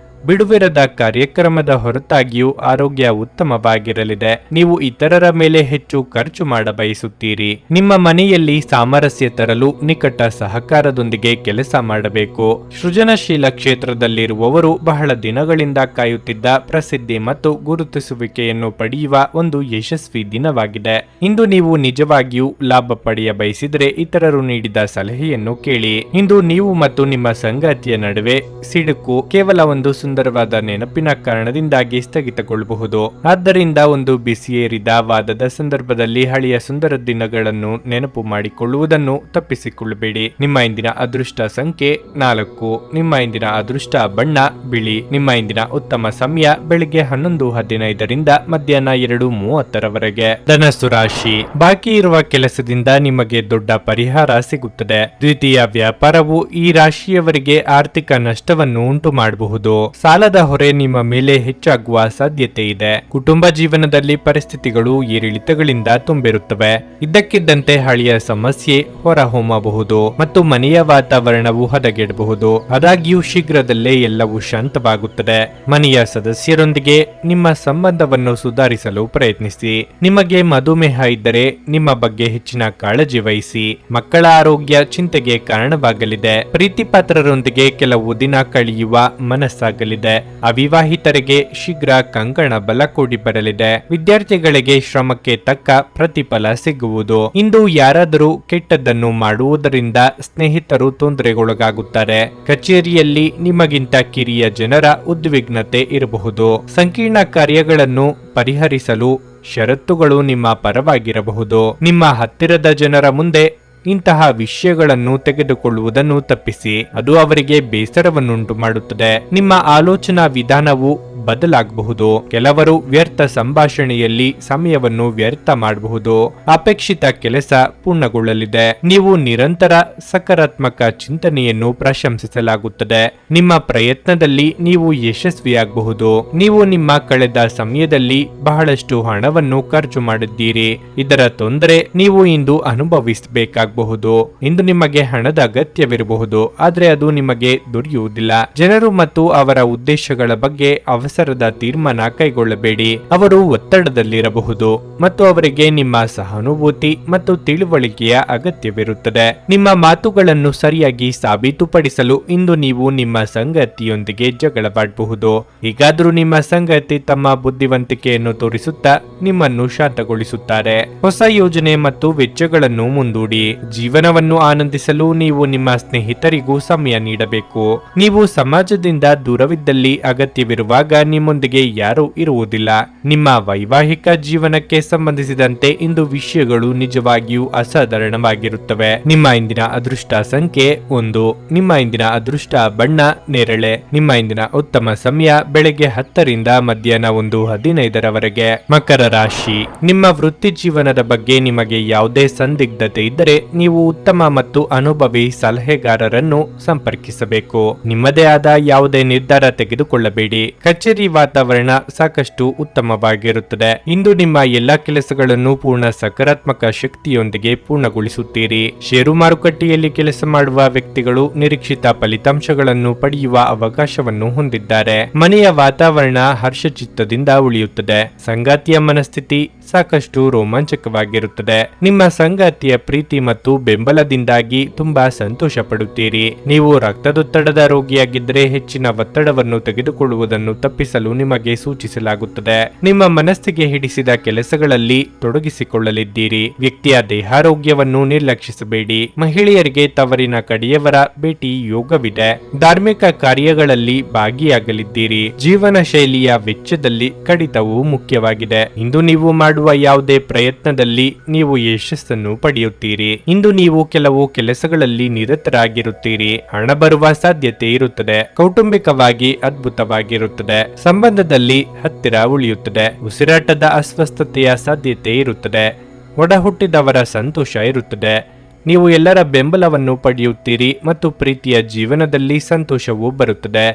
Speaker 1: ಬಿಡುವಿರದ ಕಾರ್ಯಕ್ರಮದ ಹೊರತಾಗಿಯೂ ಆರೋಗ್ಯ ಉತ್ತಮವಾಗಿರಲಿದೆ. ನೀವು ಇತರರ ಮೇಲೆ ಹೆಚ್ಚು ಖರ್ಚು ಮಾಡಬಯಸುತ್ತೀರಿ. ನಿಮ್ಮ ಮನೆಯಲ್ಲಿ ಸಾಮರಸ್ಯ ತರಲು ನಿಕಟ ಸಹಕಾರದೊಂದಿಗೆ ಕೆಲಸ ಮಾಡಬೇಕು. ಸೃಜನಶೀಲ ಕ್ಷೇತ್ರದಲ್ಲಿರುವವರು ಬಹಳ ದಿನಗಳಿಂದ ಕಾಯುತ್ತಿದ್ದ ಪ್ರಸಿದ್ಧಿ ಮತ್ತು ಗುರುತಿಸುವಿಕೆಯನ್ನು ಪಡೆಯುವ ಒಂದು ಯಶಸ್ವಿ ದಿನವಾಗಿದೆ. ಇಂದು ನೀವು ನಿಜವಾಗಿಯೂ ಲಾಭ ಪಡೆಯ ಬಯಸಿದರೆ ಇತರರು ನೀಡಿದ ಸಲಹೆಯನ್ನು ಕೇಳಿ. ಇಂದು ನೀವು ಮತ್ತು ನಿಮ್ಮ ಸಂಗಾತಿಯ ನಡುವೆ ಸಿಡುಕು ಕೇವಲ ಒಂದು ಸುಂದರವಾದ ನೆನಪಿನ ಕಾರಣದಿಂದಾಗಿ ಸ್ಥಗಿತಗೊಳ್ಳಬಹುದು. ಆದ್ದರಿಂದ ಒಂದು ಬಿಸಿಯೇರಿದ ವಾದದ ಸಂದರ್ಭದಲ್ಲಿ ಹಳೆಯ ಸುಂದರ ದಿನಗಳನ್ನು ನೆನಪು ಮಾಡಿಕೊಳ್ಳುವುದನ್ನು ತಪ್ಪಿಸಿಕೊಳ್ಳಬೇಡಿ. ನಿಮ್ಮ ಇಂದಿನ ಅದೃಷ್ಟ ಸಂಖ್ಯೆ 4. ನಿಮ್ಮ ಇಂದಿನ ಅದೃಷ್ಟ ಬಣ್ಣ ಬಿಳಿ. ನಿಮ್ಮ ಇಂದಿನ ಉತ್ತಮ ಸಮಯ ಬೆಳಿಗ್ಗೆ 11:15ರಿಂದ ಮಧ್ಯಾಹ್ನ 2:30ರವರೆಗೆ. ಧನಸ್ಸು ರಾಶಿ. ಬಾಕಿ ಇರುವ ಕೆಲಸದಿಂದ ನಿಮಗೆ ದೊಡ್ಡ ಪರಿಹಾರ ಸಿಗುತ್ತದೆ. ದ್ವಿತೀಯ ವ್ಯಾಪಾರವು ಈ ರಾಶಿಯವರಿಗೆ ಆರ್ಥಿಕ ನಷ್ಟವನ್ನು ಉಂಟು ಮಾಡಬಹುದು. ಸಾಲದ ಹೊರೆ ನಿಮ್ಮ ಮೇಲೆ ಹೆಚ್ಚಾಗುವ ಸಾಧ್ಯತೆ ಇದೆ. ಕುಟುಂಬ ಜೀವನದಲ್ಲಿ ಪರಿಸ್ಥಿತಿಗಳು ಏರಿಳಿತಗಳಿಂದ ತುಂಬಿರುತ್ತವೆ. ಇದ್ದಕ್ಕಿದ್ದಂತೆ ಹಳೆಯ ಸಮಸ್ಯೆ ಹೊರಹೊಮ್ಮಬಹುದು ಮತ್ತು ಮನೆಯ ವಾತಾವರಣವು ಹದಗೆಡಬಹುದು. ಆದಾಗ್ಯೂ ಶೀಘ್ರದಲ್ಲೇ ಎಲ್ಲವೂ ಶಾಂತವಾಗುತ್ತದೆ. ಮನೆಯ ಸದಸ್ಯರೊಂದಿಗೆ ನಿಮ್ಮ ಸಂಬಂಧವನ್ನು ಸುಧಾರಿಸಲು ಪ್ರಯತ್ನಿಸಿ. ನಿಮಗೆ ಮಧುಮೇಹ ಇದ್ದರೆ ನಿಮ್ಮ ಬಗ್ಗೆ ಹೆಚ್ಚಿನ ಕಾಳಜಿ ವಹಿಸಿ. ಮಕ್ಕಳ ಆರೋಗ್ಯ ಚಿಂತೆಗೆ ಕಾರಣವಾಗಲಿದೆ. ಪ್ರೀತಿಪಾತ್ರರೊಂದಿಗೆ ಕೆಲವು ದಿನ ಕಳೆಯುವ ಮನಸ್ಸಾಗಲಿದೆ. ಅವಿವಾಹಿತರಿಗೆ ಶೀಘ್ರ ಕಂಕಣ ಬಲ ಕೂಡಿ ಬರಲಿದೆ. ವಿದ್ಯಾರ್ಥಿಗಳಿಗೆ ಶ್ರಮಕ್ಕೆ ತಕ್ಕ ಪ್ರತಿಫಲ ಸಿಗುವುದು. ಇಂದು ಯಾರಾದರೂ ಕೆಟ್ಟದ್ದನ್ನು ಮಾಡುವುದರಿಂದ ಸ್ನೇಹಿತರು ತೊಂದರೆಗೊಳಗಾಗುತ್ತಾರೆ. ಕಚೇರಿಯಲ್ಲಿ ನಿಮಗಿಂತ ಕಿರಿಯ ಜನರ ಉದ್ವಿಗ್ನತೆ ಇರಬಹುದು. ಸಂಕೀರ್ಣ ಕಾರ್ಯಗಳನ್ನು ಪರಿಹರಿಸಲು ಷರತ್ತುಗಳು ನಿಮ್ಮ ಪರವಾಗಿರಬಹುದು. ನಿಮ್ಮ ಹತ್ತಿರದ ಜನರ ಮುಂದೆ ಇಂತಹ ವಿಷಯಗಳನ್ನು ತೆಗೆದುಕೊಳ್ಳುವುದನ್ನು ತಪ್ಪಿಸಿ. ಅದು ಅವರಿಗೆ ಬೇಸರವನ್ನುಂಟು ಮಾಡುತ್ತದೆ. ನಿಮ್ಮ ಆಲೋಚನಾ ವಿಧಾನವು ಬದಲಾಗಬಹುದು. ಕೆಲವರು ವ್ಯರ್ಥ ಸಂಭಾಷಣೆಯಲ್ಲಿ ಸಮಯವನ್ನು ವ್ಯರ್ಥ ಮಾಡಬಹುದು. ಅಪೇಕ್ಷಿತ ಕೆಲಸ ಪೂರ್ಣಗೊಳ್ಳಲಿದೆ. ನೀವು ನಿರಂತರ ಸಕಾರಾತ್ಮಕ ಚಿಂತನೆಯನ್ನು ಪ್ರಶಂಸಿಸಲಾಗುತ್ತದೆ. ನಿಮ್ಮ ಪ್ರಯತ್ನದಲ್ಲಿ ನೀವು ಯಶಸ್ವಿಯಾಗಬಹುದು. ನೀವು ನಿಮ್ಮ ಕಳೆದ ಸಮಯದಲ್ಲಿ ಬಹಳಷ್ಟು ಹಣವನ್ನು ಖರ್ಚು ಮಾಡಿದ್ದೀರಿ. ಇದರ ತೊಂದರೆ ನೀವು ಇಂದು ಅನುಭವಿಸಬೇಕಾಗಬಹುದು. ಇಂದು ನಿಮಗೆ ಹಣದ ಅಗತ್ಯವಿರಬಹುದು, ಆದರೆ ಅದು ನಿಮಗೆ ದೊರೆಯುವುದಿಲ್ಲ. ಜನರು ಮತ್ತು ಅವರ ಉದ್ದೇಶಗಳ ಬಗ್ಗೆ ಅವಸರದ ತೀರ್ಮಾನ ಕೈಗೊಳ್ಳಬೇಡಿ. ಅವರು ಒತ್ತಡದಲ್ಲಿರಬಹುದು ಮತ್ತು ಅವರಿಗೆ ನಿಮ್ಮ ಸಹಾನುಭೂತಿ ಮತ್ತು ತಿಳುವಳಿಕೆಯ ಅಗತ್ಯವಿರುತ್ತದೆ. ನಿಮ್ಮ ಮಾತುಗಳನ್ನು ಸರಿಯಾಗಿ ಸಾಬೀತುಪಡಿಸಲು ಇಂದು ನೀವು ನಿಮ್ಮ ಸಂಗಾತಿಯೊಂದಿಗೆ ಜಗಳವಾಡಬಹುದು. ಹೀಗಾದರೂ ನಿಮ್ಮ ಸಂಗಾತಿ ತಮ್ಮ ಬುದ್ಧಿವಂತಿಕೆಯನ್ನು ತೋರಿಸುತ್ತಾ ನಿಮ್ಮನ್ನು ಶಾಂತಗೊಳಿಸುತ್ತಾರೆ. ಹೊಸ ಯೋಜನೆ ಮತ್ತು ವೆಚ್ಚಗಳನ್ನು ಮುಂದೂಡಿ. ಜೀವನವನ್ನು ಆನಂದಿಸಲು ನೀವು ನಿಮ್ಮ ಸ್ನೇಹಿತರಿಗೂ ಸಮಯ ನೀಡಬೇಕು. ನೀವು ಸಮಾಜದಿಂದ ದೂರವಿದ್ದಲ್ಲಿ ಅಗತ್ಯವಿರುವಾಗ ನಿಮ್ಮೊಂದಿಗೆ ಯಾರೂ ಇರುವುದಿಲ್ಲ. ನಿಮ್ಮ ವೈವಾಹಿಕ ಜೀವನಕ್ಕೆ ಸಂಬಂಧಿಸಿದಂತೆ ಇಂದು ವಿಷಯಗಳು ನಿಜವಾಗಿಯೂ ಅಸಾಧಾರಣವಾಗಿರುತ್ತವೆ. ನಿಮ್ಮ ಇಂದಿನ ಅದೃಷ್ಟ ಸಂಖ್ಯೆ 1. ನಿಮ್ಮ ಇಂದಿನ ಅದೃಷ್ಟ ಬಣ್ಣ ನೇರಳೆ. ನಿಮ್ಮ ಇಂದಿನ ಉತ್ತಮ ಸಮಯ ಬೆಳಗ್ಗೆ 10ರಿಂದ ಮಧ್ಯಾಹ್ನ 1:15ರವರೆಗೆ. ಮಕರ ರಾಶಿ. ನಿಮ್ಮ ವೃತ್ತಿ ಜೀವನದ ಬಗ್ಗೆ ನಿಮಗೆ ಯಾವುದೇ ಸಂದಿಗ್ಧತೆ ಇದ್ದರೆ ನೀವು ಉತ್ತಮ ಮತ್ತು ಅನುಭವಿ ಸಲಹೆಗಾರರನ್ನು ಸಂಪರ್ಕಿಸಬೇಕು. ನಿಮ್ಮದೇ ಆದ ಯಾವುದೇ ನಿರ್ಧಾರ ತೆಗೆದುಕೊಳ್ಳಬೇಡಿ. ಕಚೇರಿ ವಾತಾವರಣ ಸಾಕಷ್ಟು ಉತ್ತಮವಾಗಿರುತ್ತದೆ. ಇಂದು ನಿಮ್ಮ ಎಲ್ಲಾ ಕೆಲಸಗಳನ್ನು ಪೂರ್ಣ ಸಕಾರಾತ್ಮಕ ಶಕ್ತಿಯೊಂದಿಗೆ ಪೂರ್ಣಗೊಳಿಸುತ್ತೀರಿ. ಷೇರು ಮಾರುಕಟ್ಟೆಯಲ್ಲಿ ಕೆಲಸ ಮಾಡುವ ವ್ಯಕ್ತಿಗಳು ನಿರೀಕ್ಷಿತ ಫಲಿತಾಂಶಗಳನ್ನು ಪಡೆಯುವ ಅವಕಾಶವನ್ನು ಹೊಂದಿದ್ದಾರೆ. ಮನೆಯ ವಾತಾವರಣ ಹರ್ಷಚಿತ್ತದಿಂದ ಉಳಿಯುತ್ತದೆ. ಸಂಗಾತಿಯ ಮನಸ್ಥಿತಿ ಸಾಕಷ್ಟು ರೋಮಾಂಚಕವಾಗಿರುತ್ತದೆ. ನಿಮ್ಮ ಸಂಗಾತಿಯ ಪ್ರೀತಿ ಮತ್ತು ಬೆಂಬಲದಿಂದಾಗಿ ತುಂಬಾ ಸಂತೋಷ ಪಡುತ್ತೀರಿ. ನೀವು ರಕ್ತದೊತ್ತಡದ ರೋಗಿಯಾಗಿದ್ದರೆ ಹೆಚ್ಚಿನ ಒತ್ತಡವನ್ನು ತೆಗೆದುಕೊಳ್ಳುವುದನ್ನು ತಪ್ಪಿಸಿ ತಪ್ಪಿಸಲು ನಿಮಗೆ ಸೂಚಿಸಲಾಗುತ್ತದೆ. ನಿಮ್ಮ ಮನಸ್ಸಿಗೆ ಹಿಡಿಸಿದ ಕೆಲಸಗಳಲ್ಲಿ ತೊಡಗಿಸಿಕೊಳ್ಳಲಿದ್ದೀರಿ. ವ್ಯಕ್ತಿಯ ದೇಹಾರೋಗ್ಯವನ್ನು ನಿರ್ಲಕ್ಷಿಸಬೇಡಿ. ಮಹಿಳೆಯರಿಗೆ ತವರಿನ ಕಡೆಯವರ ಭೇಟಿ ಯೋಗವಿದೆ. ಧಾರ್ಮಿಕ ಕಾರ್ಯಗಳಲ್ಲಿ ಭಾಗಿಯಾಗಲಿದ್ದೀರಿ. ಜೀವನ ಶೈಲಿಯ ವೆಚ್ಚದಲ್ಲಿ ಕಡಿತವು ಮುಖ್ಯವಾಗಿದೆ. ಇಂದು ನೀವು ಮಾಡುವ ಯಾವುದೇ ಪ್ರಯತ್ನದಲ್ಲಿ ನೀವು ಯಶಸ್ಸನ್ನು ಪಡೆಯುತ್ತೀರಿ. ಇಂದು ನೀವು ಕೆಲವು ಕೆಲಸಗಳಲ್ಲಿ ನಿರತರಾಗಿರುತ್ತೀರಿ. ಹಣ ಬರುವ ಸಾಧ್ಯತೆ ಇರುತ್ತದೆ. ಕೌಟುಂಬಿಕವಾಗಿ ಅದ್ಭುತವಾಗಿರುತ್ತದೆ. ಸಂಬಂಧದಲ್ಲಿ ಹತ್ತಿರ ಉಳಿಯುತ್ತದೆ. ಉಸಿರಾಟದ ಅಸ್ವಸ್ಥತೆಯ ಸಾಧ್ಯತೆ ಇರುತ್ತದೆ. ಒಡ ಹುಟ್ಟಿದವರ ಸಂತೋಷ ಇರುತ್ತದೆ. ನೀವು ಎಲ್ಲರ ಬೆಂಬಲವನ್ನು ಪಡೆಯುತ್ತೀರಿ ಮತ್ತು ಪ್ರೀತಿಯ ಜೀವನದಲ್ಲಿ ಸಂತೋಷವು ಬರುತ್ತದೆ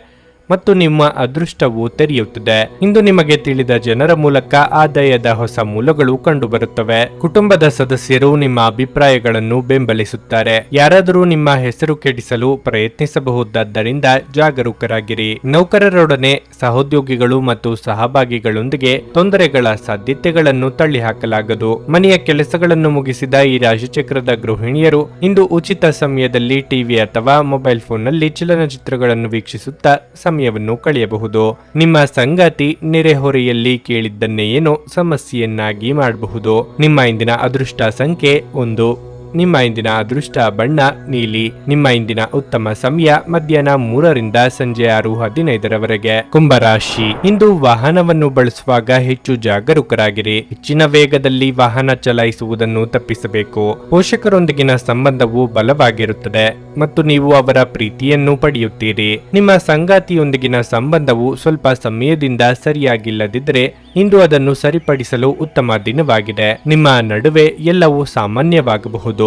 Speaker 1: ಮತ್ತು ನಿಮ್ಮ ಅದೃಷ್ಟವು ತೆರೆಯುತ್ತದೆ. ಇಂದು ನಿಮಗೆ ತಿಳಿದ ಜನರ ಮೂಲಕ ಆದಾಯದ ಹೊಸ ಮೂಲಗಳು ಕಂಡುಬರುತ್ತವೆ. ಕುಟುಂಬದ ಸದಸ್ಯರು ನಿಮ್ಮ ಅಭಿಪ್ರಾಯಗಳನ್ನು ಬೆಂಬಲಿಸುತ್ತಾರೆ. ಯಾರಾದರೂ ನಿಮ್ಮ ಹೆಸರು ಕೆಡಿಸಲು ಪ್ರಯತ್ನಿಸಬಹುದಾದ್ದರಿಂದ ಜಾಗರೂಕರಾಗಿರಿ. ನೌಕರರೊಡನೆ ಸಹೋದ್ಯೋಗಿಗಳು ಮತ್ತು ಸಹಭಾಗಿಗಳೊಂದಿಗೆ ತೊಂದರೆಗಳ ಸಾಧ್ಯತೆಗಳನ್ನು ತಳ್ಳಿಹಾಕಲಾಗದು. ಮನೆಯ ಕೆಲಸಗಳನ್ನು ಮುಗಿಸಿದ ಈ ರಾಶಿಚಕ್ರದ ಗೃಹಿಣಿಯರು ಇಂದು ಉಚಿತ ಸಮಯದಲ್ಲಿ ಟಿವಿ ಅಥವಾ ಮೊಬೈಲ್ ಫೋನ್ನಲ್ಲಿ ಚಲನಚಿತ್ರಗಳನ್ನು ವೀಕ್ಷಿಸುತ್ತಾ ಸಮಯವನ್ನು ಕಳೆಯಬಹುದು. ನಿಮ್ಮ ಸಂಗಾತಿ ನೆರೆಹೊರೆಯಲ್ಲಿ ಕೇಳಿದ್ದನ್ನೇ ಏನೋ ಸಮಸ್ಯೆಯನ್ನಾಗಿ ಮಾಡಬಹುದು. ನಿಮ್ಮ ಇಂದಿನ ಅದೃಷ್ಟ ಸಂಖ್ಯೆ 1. ನಿಮ್ಮ ಇಂದಿನ ಅದೃಷ್ಟ ಬಣ್ಣ ನೀಲಿ. ನಿಮ್ಮ ಇಂದಿನ ಉತ್ತಮ ಸಮಯ ಮಧ್ಯಾಹ್ನ 3 ರಿಂದ ಸಂಜೆ 6:15 ಕುಂಭರಾಶಿ. ಇಂದು ವಾಹನವನ್ನು ಬಳಸುವಾಗ ಹೆಚ್ಚು ಜಾಗರೂಕರಾಗಿರಿ. ಹೆಚ್ಚಿನ ವೇಗದಲ್ಲಿ ವಾಹನ ಚಲಾಯಿಸುವುದನ್ನು ತಪ್ಪಿಸಬೇಕು. ಪೋಷಕರೊಂದಿಗಿನ ಸಂಬಂಧವು ಬಲವಾಗಿರುತ್ತದೆ ಮತ್ತು ನೀವು ಅವರ ಪ್ರೀತಿಯನ್ನು ಪಡೆಯುತ್ತೀರಿ. ನಿಮ್ಮ ಸಂಗಾತಿಯೊಂದಿಗಿನ ಸಂಬಂಧವು ಸ್ವಲ್ಪ ಸಮಯದಿಂದ ಸರಿಯಾಗಿಲ್ಲದಿದ್ದರೆ ಇಂದು ಅದನ್ನು ಸರಿಪಡಿಸಲು ಉತ್ತಮ ದಿನವಾಗಿದೆ. ನಿಮ್ಮ ನಡುವೆ ಎಲ್ಲವೂ ಸಾಮಾನ್ಯವಾಗಬಹುದು.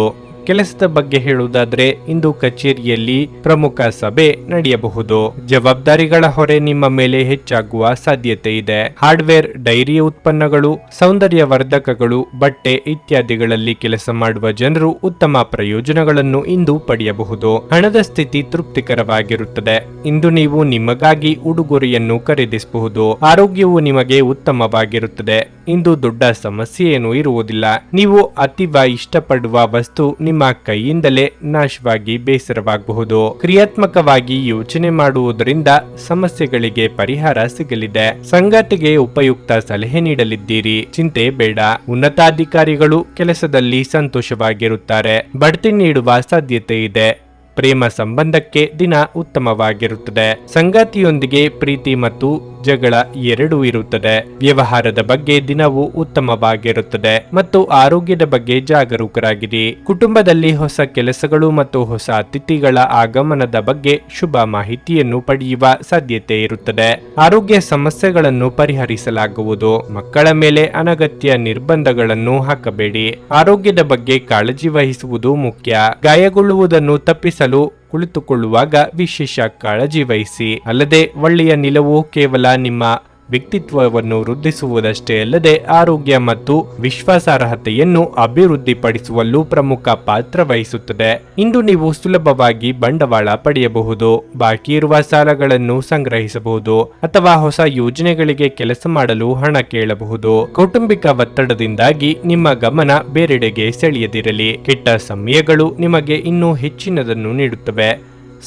Speaker 1: ಕೆಲಸದ ಬಗ್ಗೆ ಹೇಳುವುದಾದ್ರೆ ಇಂದು ಕಚೇರಿಯಲ್ಲಿ ಪ್ರಮುಖ ಸಭೆ ನಡೆಯಬಹುದು. ಜವಾಬ್ದಾರಿಗಳ ಹೊರೆ ನಿಮ್ಮ ಮೇಲೆ ಹೆಚ್ಚಾಗುವ ಸಾಧ್ಯತೆ ಇದೆ. ಹಾರ್ಡ್ವೇರ್, ಡೈರಿ ಉತ್ಪನ್ನಗಳು, ಸೌಂದರ್ಯವರ್ಧಕಗಳು, ಬಟ್ಟೆ ಇತ್ಯಾದಿಗಳಲ್ಲಿ ಕೆಲಸ ಮಾಡುವ ಜನರು ಉತ್ತಮ ಪ್ರಯೋಜನಗಳನ್ನು ಇಂದು ಪಡೆಯಬಹುದು. ಹಣದ ಸ್ಥಿತಿ ತೃಪ್ತಿಕರವಾಗಿರುತ್ತದೆ. ಇಂದು ನೀವು ನಿಮಗಾಗಿ ಉಡುಗೊರೆಯನ್ನು ಖರೀದಿಸಬಹುದು. ಆರೋಗ್ಯವು ನಿಮಗೆ ಉತ್ತಮವಾಗಿರುತ್ತದೆ. ಇಂದು ದೊಡ್ಡ ಸಮಸ್ಯೆ ಏನೂ ಇರುವುದಿಲ್ಲ. ನೀವು ಅತೀವ ಇಷ್ಟಪಡುವ ವಸ್ತು ನಿಮ್ಮ ಕೈಯಿಂದಲೇ ನಾಶವಾಗಿ ಬೇಸರವಾಗಬಹುದು. ಕ್ರಿಯಾತ್ಮಕವಾಗಿ ಯೋಚನೆ ಮಾಡುವುದರಿಂದ ಸಮಸ್ಯೆಗಳಿಗೆ ಪರಿಹಾರ ಸಿಗಲಿದೆ. ಸಂಗಾತಿಗೆ ಉಪಯುಕ್ತ ಸಲಹೆ ನೀಡಲಿದ್ದೀರಿ. ಚಿಂತೆ ಬೇಡ. ಉನ್ನತಾಧಿಕಾರಿಗಳು ಕೆಲಸದಲ್ಲಿ ಸಂತೋಷವಾಗಿರುತ್ತಾರೆ. ಬಡ್ತಿ ನೀಡುವ ಸಾಧ್ಯತೆ ಇದೆ. ಪ್ರೇಮ ಸಂಬಂಧಕ್ಕೆ ದಿನ ಉತ್ತಮವಾಗಿರುತ್ತದೆ. ಸಂಗಾತಿಯೊಂದಿಗೆ ಪ್ರೀತಿ ಮತ್ತು ಜಗಳ ಎರಡೂ ಇರುತ್ತದೆ. ವ್ಯವಹಾರದ ಬಗ್ಗೆ ದಿನವು ಉತ್ತಮವಾಗಿರುತ್ತದೆ ಮತ್ತು ಆರೋಗ್ಯದ ಬಗ್ಗೆ ಜಾಗರೂಕರಾಗಿರಿ. ಕುಟುಂಬದಲ್ಲಿ ಹೊಸ ಕೆಲಸಗಳು ಮತ್ತು ಹೊಸ ಅತಿಥಿಗಳ ಆಗಮನದ ಬಗ್ಗೆ ಶುಭ ಮಾಹಿತಿಯನ್ನು ಪಡೆಯುವ ಸಾಧ್ಯತೆ ಇರುತ್ತದೆ. ಆರೋಗ್ಯ ಸಮಸ್ಯೆಗಳನ್ನು ಪರಿಹರಿಸಲಾಗುವುದು. ಮಕ್ಕಳ ಮೇಲೆ ಅನಗತ್ಯ ನಿರ್ಬಂಧಗಳನ್ನು ಹಾಕಬೇಡಿ. ಆರೋಗ್ಯದ ಬಗ್ಗೆ ಕಾಳಜಿ ವಹಿಸುವುದು ಮುಖ್ಯ. ಗಾಯಗೊಳ್ಳುವುದನ್ನು ತಪ್ಪಿಸಲು ಕುಳಿತುಕೊಳ್ಳುವಾಗ ವಿಶೇಷ ಕಾಳಜಿ ವಹಿಸಿ. ಅಲ್ಲದೆ ಒಳ್ಳೆಯ ನಿಲುವು ಕೇವಲ ನಿಮ್ಮ ವ್ಯಕ್ತಿತ್ವವನ್ನು ವೃದ್ಧಿಸುವುದಷ್ಟೇ ಅಲ್ಲದೆ ಆರೋಗ್ಯ ಮತ್ತು ವಿಶ್ವಾಸಾರ್ಹತೆಯನ್ನು ಅಭಿವೃದ್ಧಿಪಡಿಸುವಲ್ಲೂ ಪ್ರಮುಖ ಪಾತ್ರ ವಹಿಸುತ್ತದೆ. ಇಂದು ನೀವು ಸುಲಭವಾಗಿ ಬಂಡವಾಳ ಪಡೆಯಬಹುದು. ಬಾಕಿ ಇರುವ ಸಾಲಗಳನ್ನು ಸಂಗ್ರಹಿಸಬಹುದು ಅಥವಾ ಹೊಸ ಯೋಜನೆಗಳಿಗೆ ಕೆಲಸ ಮಾಡಲು ಹಣ ಕೇಳಬಹುದು. ಕೌಟುಂಬಿಕ ಒತ್ತಡದಿಂದಾಗಿ ನಿಮ್ಮ ಗಮನ ಬೇರೆಡೆಗೆ ಸೆಳೆಯದಿರಲಿ. ಕೆಟ್ಟ ಸಮಯಗಳು ನಿಮಗೆ ಇನ್ನೂ ಹೆಚ್ಚಿನದನ್ನು ನೀಡುತ್ತವೆ.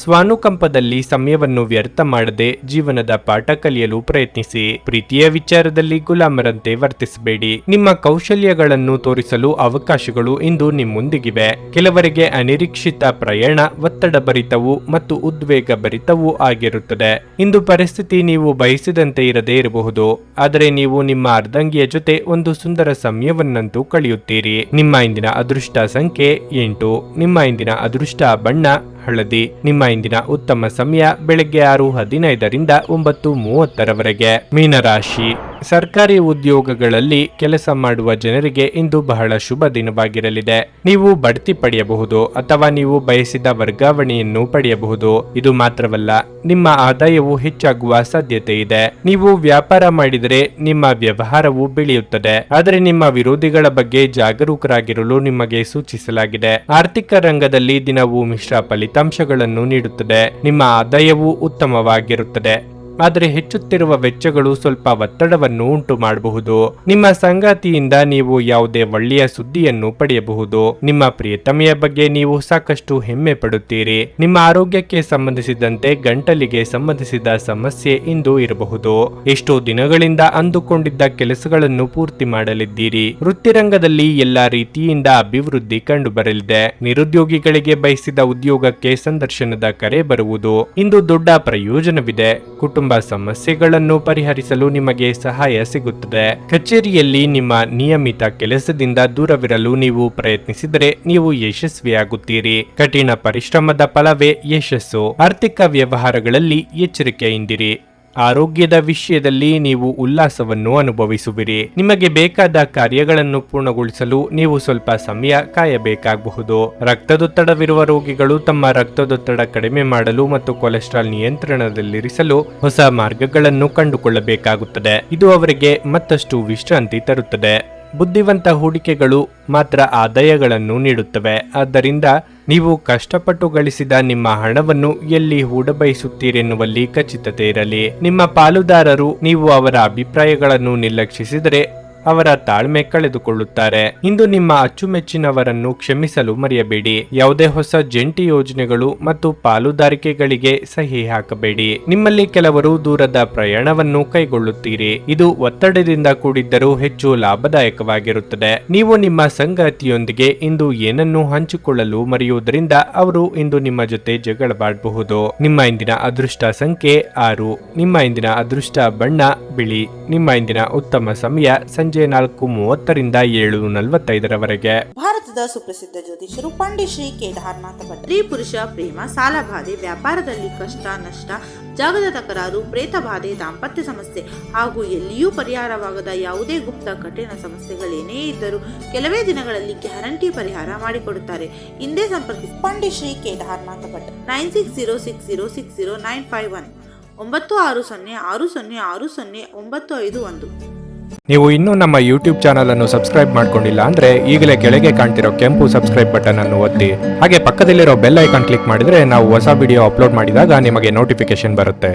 Speaker 1: ಸ್ವಾನುಕಂಪದಲ್ಲಿ ಸಮಯವನ್ನು ವ್ಯರ್ಥ ಮಾಡದೆ ಜೀವನದ ಪಾಠ ಕಲಿಯಲು ಪ್ರಯತ್ನಿಸಿ. ಪ್ರೀತಿಯ ವಿಚಾರದಲ್ಲಿ ಗುಲಾಮರಂತೆ ವರ್ತಿಸಬೇಡಿ. ನಿಮ್ಮ ಕೌಶಲ್ಯಗಳನ್ನು ತೋರಿಸಲು ಅವಕಾಶಗಳು ಇಂದು ನಿಮ್ಮೊಂದಿಗಿವೆ. ಕೆಲವರಿಗೆ ಅನಿರೀಕ್ಷಿತ ಪ್ರಯಾಣ ಒತ್ತಡಭರಿತವೂ ಮತ್ತು ಉದ್ವೇಗ ಭರಿತವೂ ಆಗಿರುತ್ತದೆ. ಇಂದು ಪರಿಸ್ಥಿತಿ ನೀವು ಬಯಸಿದಂತೆ ಇರದೇ ಇರಬಹುದು, ಆದರೆ ನೀವು ನಿಮ್ಮ ಅರ್ಧಂಗಿಯ ಜೊತೆ ಒಂದು ಸುಂದರ ಸಮಯವನ್ನಂತೂ ಕಳೆಯುತ್ತೀರಿ. ನಿಮ್ಮ ಇಂದಿನ ಅದೃಷ್ಟ ಸಂಖ್ಯೆ 8. ನಿಮ್ಮ ಇಂದಿನ ಅದೃಷ್ಟ ಬಣ್ಣ ಹಳದಿ. ನಿಮ್ಮ ಇಂದಿನ ಉತ್ತಮ ಸಮಯ ಬೆಳಗ್ಗೆ 6:15 ರಿಂದ 9:30 ಮೀನರಾಶಿ. ಸರ್ಕಾರಿ ಉದ್ಯೋಗಗಳಲ್ಲಿ ಕೆಲಸ ಮಾಡುವ ಜನರಿಗೆ ಇಂದು ಬಹಳ ಶುಭ ದಿನವಾಗಿರಲಿದೆ. ನೀವು ಬಡ್ತಿ ಪಡೆಯಬಹುದು ಅಥವಾ ನೀವು ಬಯಸಿದ ವರ್ಗಾವಣೆಯನ್ನು ಪಡೆಯಬಹುದು. ಇದು ಮಾತ್ರವಲ್ಲ, ನಿಮ್ಮ ಆದಾಯವು ಹೆಚ್ಚಾಗುವ ಸಾಧ್ಯತೆ ಇದೆ. ನೀವು ವ್ಯಾಪಾರ ಮಾಡಿದರೆ ನಿಮ್ಮ ವ್ಯವಹಾರವು ಬೆಳೆಯುತ್ತದೆ, ಆದರೆ ನಿಮ್ಮ ವಿರೋಧಿಗಳ ಬಗ್ಗೆ ಜಾಗರೂಕರಾಗಿರಲು ನಿಮಗೆ ಸೂಚಿಸಲಾಗಿದೆ. ಆರ್ಥಿಕ ರಂಗದಲ್ಲಿ ದಿನವು ಮಿಶ್ರ ಫಲಿತಾಂಶಗಳನ್ನು ನೀಡುತ್ತದೆ. ನಿಮ್ಮ ಆದಾಯವು ಉತ್ತಮವಾಗಿರುತ್ತದೆ. ಆದರೆ ಹೆಚ್ಚುತ್ತಿರುವ ವೆಚ್ಚಗಳು ಸ್ವಲ್ಪ ಒತ್ತಡವನ್ನು ಉಂಟು ಮಾಡಬಹುದು. ನಿಮ್ಮ ಸಂಗಾತಿಯಿಂದ ನೀವು ಯಾವುದೇ ಒಳ್ಳೆಯ ಸುದ್ದಿಯನ್ನು ಪಡೆಯಬಹುದು. ನಿಮ್ಮ ಪ್ರಿಯತಮೆಯ ಬಗ್ಗೆ ನೀವು ಸಾಕಷ್ಟು ಹೆಮ್ಮೆ ಪಡುತ್ತೀರಿ. ನಿಮ್ಮ ಆರೋಗ್ಯಕ್ಕೆ ಸಂಬಂಧಿಸಿದಂತೆ ಗಂಟಲಿಗೆ ಸಂಬಂಧಿಸಿದ ಸಮಸ್ಯೆ ಇಂದು ಇರಬಹುದು. ಎಷ್ಟೋ ದಿನಗಳಿಂದ ಅಂದುಕೊಂಡಿದ್ದ ಕೆಲಸಗಳನ್ನು ಪೂರ್ತಿ ಮಾಡಲಿದ್ದೀರಿ. ವೃತ್ತಿರಂಗದಲ್ಲಿ ಎಲ್ಲಾ ರೀತಿಯಿಂದ ಅಭಿವೃದ್ಧಿ ಕಂಡು ಬರಲಿದೆ. ನಿರುದ್ಯೋಗಿಗಳಿಗೆ ಬಯಸಿದ ಉದ್ಯೋಗಕ್ಕೆ ಸಂದರ್ಶನದ ಕರೆ ಬರುವುದು. ಇಂದು ದೊಡ್ಡ ಪ್ರಯೋಜನವಿದೆ. ಕುಟುಂಬ ಸಮಸ್ಯೆಗಳನ್ನು ಪರಿಹರಿಸಲು ನಿಮಗೆ ಸಹಾಯ ಸಿಗುತ್ತದೆ. ಕಚೇರಿಯಲ್ಲಿ ನಿಮ್ಮ ನಿಯಮಿತ ಕೆಲಸದಿಂದ ದೂರವಿರಲು ನೀವು ಪ್ರಯತ್ನಿಸಿದರೆ ನೀವು ಯಶಸ್ವಿಯಾಗುತ್ತೀರಿ. ಕಠಿಣ ಪರಿಶ್ರಮದ ಫಲವೇ ಯಶಸ್ಸು. ಆರ್ಥಿಕ ವ್ಯವಹಾರಗಳಲ್ಲಿ ಎಚ್ಚರಿಕೆಯಿಂದಿರಿ. ಆರೋಗ್ಯದ ವಿಷಯದಲ್ಲಿ ನೀವು ಉಲ್ಲಾಸವನ್ನು ಅನುಭವಿಸುವಿರಿ. ನಿಮಗೆ ಬೇಕಾದ ಕಾರ್ಯಗಳನ್ನು ಪೂರ್ಣಗೊಳಿಸಲು ನೀವು ಸ್ವಲ್ಪ ಸಮಯ ಕಾಯಬೇಕಾಗಬಹುದು. ರಕ್ತದೊತ್ತಡವಿರುವ ರೋಗಿಗಳು ತಮ್ಮ ರಕ್ತದೊತ್ತಡ ಕಡಿಮೆ ಮಾಡಲು ಮತ್ತು ಕೊಲೆಸ್ಟ್ರಾಲ್ ನಿಯಂತ್ರಣದಲ್ಲಿರಿಸಲು ಹೊಸ ಮಾರ್ಗಗಳನ್ನು ಕಂಡುಕೊಳ್ಳಬೇಕಾಗುತ್ತದೆ. ಇದು ಅವರಿಗೆ ಮತ್ತಷ್ಟು ವಿಶ್ರಾಂತಿ ತರುತ್ತದೆ. ಬುದ್ಧಿವಂತ ಹೂಡಿಕೆಗಳು ಮಾತ್ರ ಆದಾಯಗಳನ್ನು ನೀಡುತ್ತವೆ. ಆದ್ದರಿಂದ ನೀವು ಕಷ್ಟಪಟ್ಟು ಗಳಿಸಿದ ನಿಮ್ಮ ಹಣವನ್ನು ಎಲ್ಲಿ ಹೂಡಬಯಸುತ್ತೀರೆನ್ನುವಲ್ಲಿ ಖಚಿತತೆ ಇರಲಿ. ನಿಮ್ಮ ಪಾಲುದಾರರು ನೀವು ಅವರ ಅಭಿಪ್ರಾಯಗಳನ್ನು ನಿರ್ಲಕ್ಷಿಸಿದರೆ ಅವರ ತಾಳ್ಮೆ ಕಳೆದುಕೊಳ್ಳುತ್ತಾರೆ. ಇಂದು ನಿಮ್ಮ ಅಚ್ಚುಮೆಚ್ಚಿನವರನ್ನು ಕ್ಷಮಿಸಲು ಮರೆಯಬೇಡಿ. ಯಾವುದೇ ಹೊಸ ಜಂಟಿ ಯೋಜನೆಗಳು ಮತ್ತು ಪಾಲುದಾರಿಕೆಗಳಿಗೆ ಸಹಿ ಹಾಕಬೇಡಿ. ನಿಮ್ಮಲ್ಲಿ ಕೆಲವರು ದೂರದ ಪ್ರಯಾಣವನ್ನು ಕೈಗೊಳ್ಳುತ್ತೀರಿ. ಇದು ಒತ್ತಡದಿಂದ ಕೂಡಿದ್ದರೂ ಹೆಚ್ಚು ಲಾಭದಾಯಕವಾಗಿರುತ್ತದೆ. ನೀವು ನಿಮ್ಮ ಸಂಗಾತಿಯೊಂದಿಗೆ ಇಂದು ಏನನ್ನು ಹಂಚಿಕೊಳ್ಳಲು ಮರೆಯುವುದರಿಂದ ಅವರು ಇಂದು ನಿಮ್ಮ ಜೊತೆ ಜಗಳವಾಡಬಹುದು. ನಿಮ್ಮ ಇಂದಿನ ಅದೃಷ್ಟ ಸಂಖ್ಯೆ 6. ನಿಮ್ಮ ಇಂದಿನ ಅದೃಷ್ಟ ಬಣ್ಣ ಬಿಳಿ. ನಿಮ್ಮ ಇಂದಿನ ಉತ್ತಮ ಸಮಯ ಸಂಜೆ 4:30ರಿಂದ 7:45ರವರೆಗೆ.
Speaker 2: ಭಾರತದ ಸುಪ್ರಸಿದ್ಧ ಜ್ಯೋತಿಷರು ಪಂಡಿತ್ ಶ್ರೀ ಕೇದಾರನಾಥ ಭಟ್. ಸ್ತ್ರೀ ಪುರುಷ ಪ್ರೇಮ, ಸಾಲಬಾಧೆ, ವ್ಯಾಪಾರದಲ್ಲಿ ಕಷ್ಟ ನಷ್ಟ, ಜಾಗದ ತಕರಾರು, ಪ್ರೇತ ಬಾಧೆ, ದಾಂಪತ್ಯ ಸಮಸ್ಯೆ ಹಾಗೂ ಎಲ್ಲಿಯೂ ಪರಿಹಾರವಾಗದ ಯಾವುದೇ ಗುಪ್ತ ಕಠಿಣ ಸಮಸ್ಯೆಗಳೇನೇ ಇದ್ದರೂ ಕೆಲವೇ ದಿನಗಳಲ್ಲಿ ಗ್ಯಾರಂಟಿ ಪರಿಹಾರ ಮಾಡಿಕೊಡುತ್ತಾರೆ. ಹಿಂದೆ ಸಂಪರ್ಕಿಸಿ ಪಂಡಿತ್ ಶ್ರೀ ಕೇದಾರನಾಥ ಭಟ್ 9606060951 9606060951.
Speaker 1: ನೀವು ಇನ್ನೂ ನಮ್ಮ ಯೂಟ್ಯೂಬ್ ಚಾನಲ್ ಅನ್ನು ಸಬ್ಸ್ಕ್ರೈಬ್ ಮಾಡ್ಕೊಂಡಿಲ್ಲ ಅಂದ್ರೆ ಈಗಲೇ ಕೆಳಗೆ ಕಾಣ್ತಿರೋ ಕೆಂಪು ಸಬ್ಸ್ಕ್ರೈಬ್ ಬಟನ್ ಅನ್ನು ಒತ್ತಿ. ಹಾಗೆ ಪಕ್ಕದಲ್ಲಿರೋ ಬೆಲ್ ಐಕಾನ್ ಕ್ಲಿಕ್ ಮಾಡಿದ್ರೆ ನಾವು ಹೊಸ ವಿಡಿಯೋ ಅಪ್ಲೋಡ್ ಮಾಡಿದಾಗ ನಿಮಗೆ ನೋಟಿಫಿಕೇಶನ್ ಬರುತ್ತೆ.